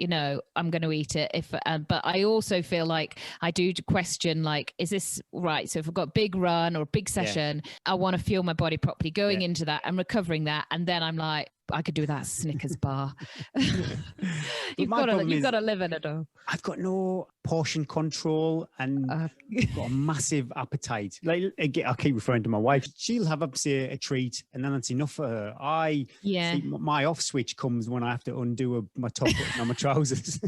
I'm going to eat it. But I also feel like I do question, like, is this right? So if I've got a big run or a big session, I want to fuel my body properly going into that and recovering that. And then I'm like, I could do that Snickers bar. You've got to live in it all. I've got no portion control and I've got a massive appetite. Like, again, I keep referring to my wife. She'll have up, say, a treat and then that's enough for her. My off switch comes when I have to undo my top button on my trousers.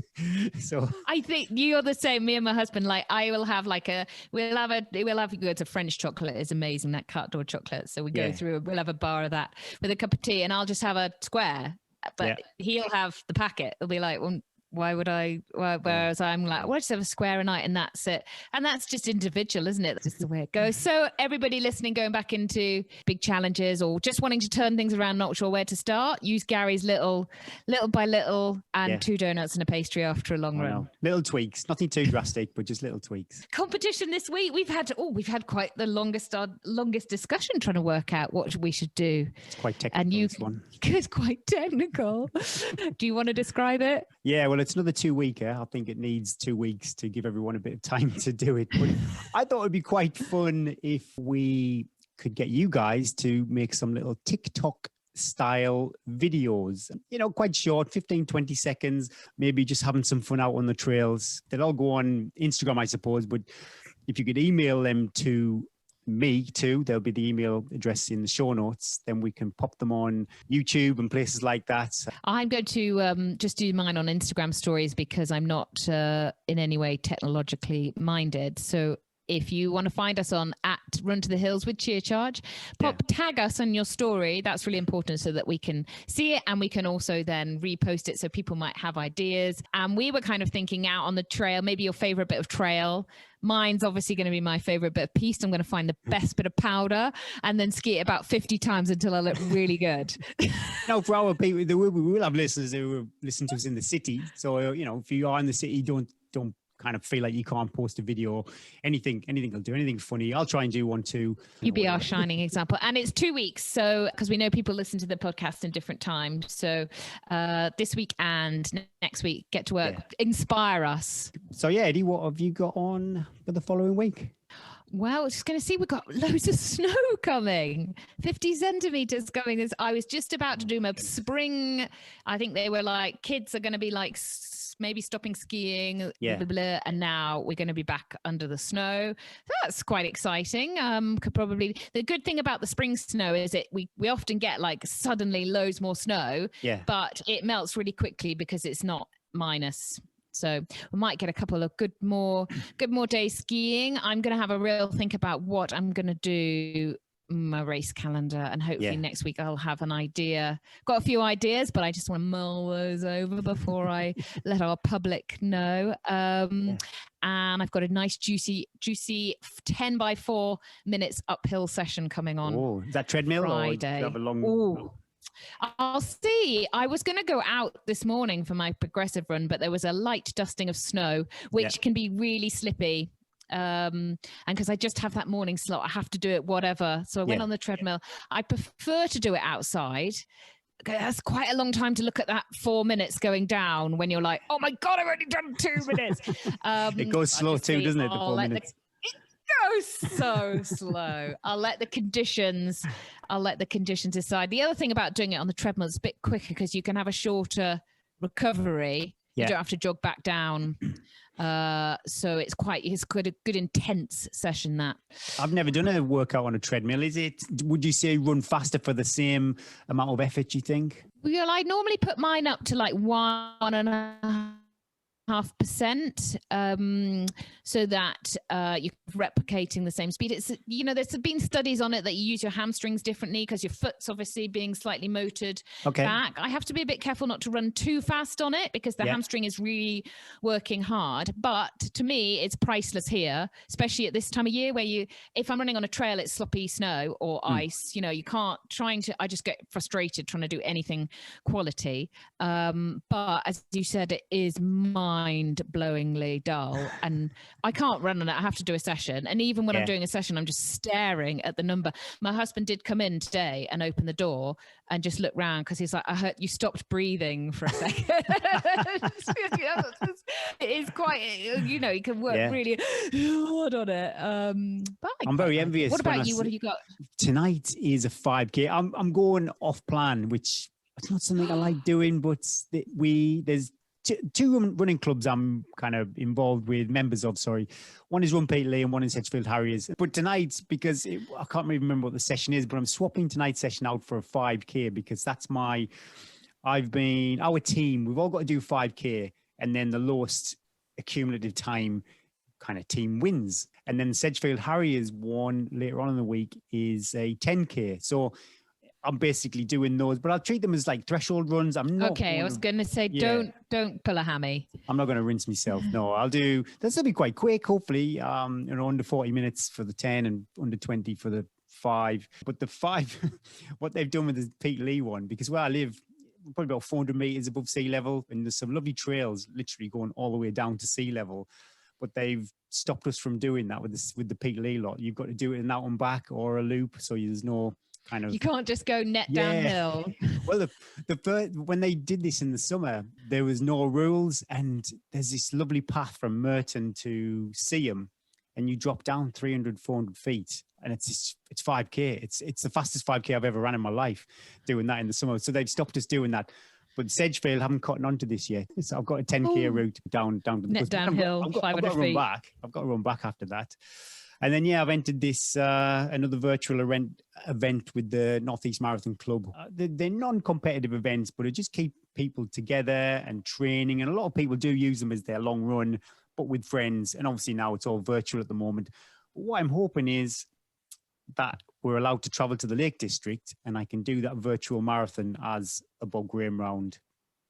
So I think you're the same. Me and my husband, like, I will have like it's a French chocolate is amazing, that carte d'or chocolate. So we go through, we'll have a bar of that with a cup of tea and I'll just have a square. but he'll have the packet. He'll be like, well, why would I? Whereas I'm like, well, I just have a square a night and that's it. And that's just individual, isn't it? That's just the way it goes. So everybody listening, going back into big challenges or just wanting to turn things around, not sure where to start, use Gary's little by little and 2 donuts and a pastry after a long run. Little tweaks, nothing too drastic, but just little tweaks. Competition this week. We've had quite the longest discussion trying to work out what we should do. It's quite technical, and this one. It's quite technical. Do you want to describe it? Yeah, well, it's another 2 weeker. I think it needs 2 weeks to give everyone a bit of time to do it. But I thought it'd be quite fun if we could get you guys to make some little TikTok style videos, quite short, 15, 20 seconds, maybe just having some fun out on the trails. They'll all go on Instagram, I suppose, but if you could email them to me too, there'll be the email address in the show notes, then we can pop them on YouTube and places like that. I'm going to just do mine on Instagram stories because I'm not in any way technologically minded. So if you want to find us on @RunToTheHills with Cheer Charge, tag us on your story. That's really important so that we can see it and we can also then repost it so people might have ideas. And we were kind of thinking out on the trail, maybe your favorite bit of trail. Mine's obviously going to be my favorite bit of piste. I'm going to find the best bit of powder and then ski it about 50 times until I look really good. Now, for our people, we will have listeners who listen to us in the city. So, if you are in the city, don't kind of feel like you can't post a video, anything will do, anything funny. I'll try and do one too. You be our shining example. And it's 2 weeks. So, because we know people listen to the podcast in different times. So this week and next week, get to work, inspire us. So Eddie, what have you got on for the following week? Well, just going to see, we've got loads of snow coming, 50 centimeters coming. I was just about to do my spring. I think they were like, kids are going to be like maybe stopping skiing, blah, blah, and now we're going to be back under the snow. That's quite exciting. The good thing about the spring snow is we often get like suddenly loads more snow, but it melts really quickly because it's not minus. So we might get a couple of good more days skiing. I'm going to have a real think about what I'm going to do my race calendar, and hopefully next week I'll have an idea. Got a few ideas, but I just want to mull those over before I let our public know. And I've got a nice juicy 10 by 4 minutes uphill session coming on. Oh, is that treadmill Friday. Or do you have a long? I'll see. I was going to go out this morning for my progressive run, but there was a light dusting of snow, which can be really slippy. And because I just have that morning slot, I have to do it whatever. So I went on the treadmill. I prefer to do it outside. That's quite a long time to look at that 4 minutes going down when you're like, oh my God, I've only done 2 minutes. It goes slow too, doesn't it? The 4 minutes. It goes so slow. I'll let the conditions decide. The other thing about doing it on the treadmill is a bit quicker because you can have a shorter recovery. You don't have to jog back down. So it's quite a good intense session that. I've never done a workout on a treadmill. Would you say run faster for the same amount of effort, you think? Well, I normally put mine up to like 1.5%, so that you're replicating the same speed. It's, there's been studies on it that you use your hamstrings differently because your foot's obviously being slightly motored back. I have to be a bit careful not to run too fast on it because the hamstring is really working hard. But to me, it's priceless here, especially at this time of year where if I'm running on a trail, it's sloppy snow or ice, you can't I just get frustrated trying to do anything quality. But as you said, it is mind-blowingly dull and I can't run on it. I have to do a session, and even when I'm doing a session I'm just staring at the number. My husband did come in today and open the door and just look round because he's like, I heard you stopped breathing for a second. It is quite, you can work really hard on it. But I'm very envious. What about you? What have you got? Tonight is a 5K. I'm going off plan, which it's not something I like doing, but there's two running clubs I'm kind of involved with, members of, sorry. One is Run Peterlee and one is Sedgefield Harriers. But tonight, because I can't really remember what the session is, but I'm swapping tonight's session out for a 5K because that's our team, we've all got to do 5K and then the lowest accumulative time kind of team wins. And then Sedgefield Harriers one later on in the week is a 10K. So I'm basically doing those, but I'll treat them as like threshold runs. I'm not. Okay, I was going to say, don't pull a hammy. I'm not going to rinse myself. No, this will be quite quick, hopefully, under 40 minutes for the 10 and under 20 for the 5. But the 5, what they've done with the Peter Lee one, because where I live, probably about 400 meters above sea level, and there's some lovely trails literally going all the way down to sea level. But they've stopped us from doing that with the Peter Lee lot. You've got to do it in that one back or a loop, so there's no kind of. You can't just go net downhill. Well, when they did this in the summer, there was no rules, and there's this lovely path from Merton to Seaham, and you drop down 300, 400 feet, and it's 5K. It's the fastest 5K I've ever ran in my life, doing that in the summer. So they've stopped us doing that. But Sedgefield haven't caught on to this yet. So I've got a 10K route down to the net downhill, 500 feet. I've got to run back after that. And then, I've entered this another virtual event with the Northeast Marathon Club. They're non-competitive events, but it just keep people together and training. And a lot of people do use them as their long run, but with friends. And obviously now it's all virtual at the moment. But what I'm hoping is that we're allowed to travel to the Lake District, and I can do that virtual marathon as a Bob Graham round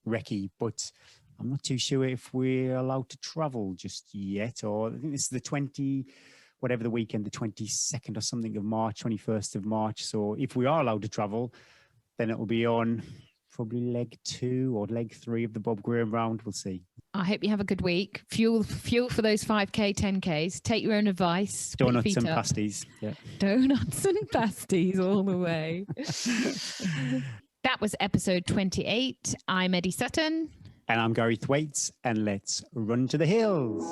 recce. But I'm not too sure if we're allowed to travel just yet. Or I think this is the 20... whatever the weekend, the 22nd or something of March, 21st of March. So if we are allowed to travel, then it will be on probably leg 2 or leg 3 of the Bob Graham round. We'll see. I hope you have a good week. Fuel for those 5K, 10Ks. Take your own advice. Donuts and pasties. Yeah. Donuts and pasties all the way. That was episode 28. I'm Eddie Sutton. And I'm Gary Thwaites. And let's run to the hills.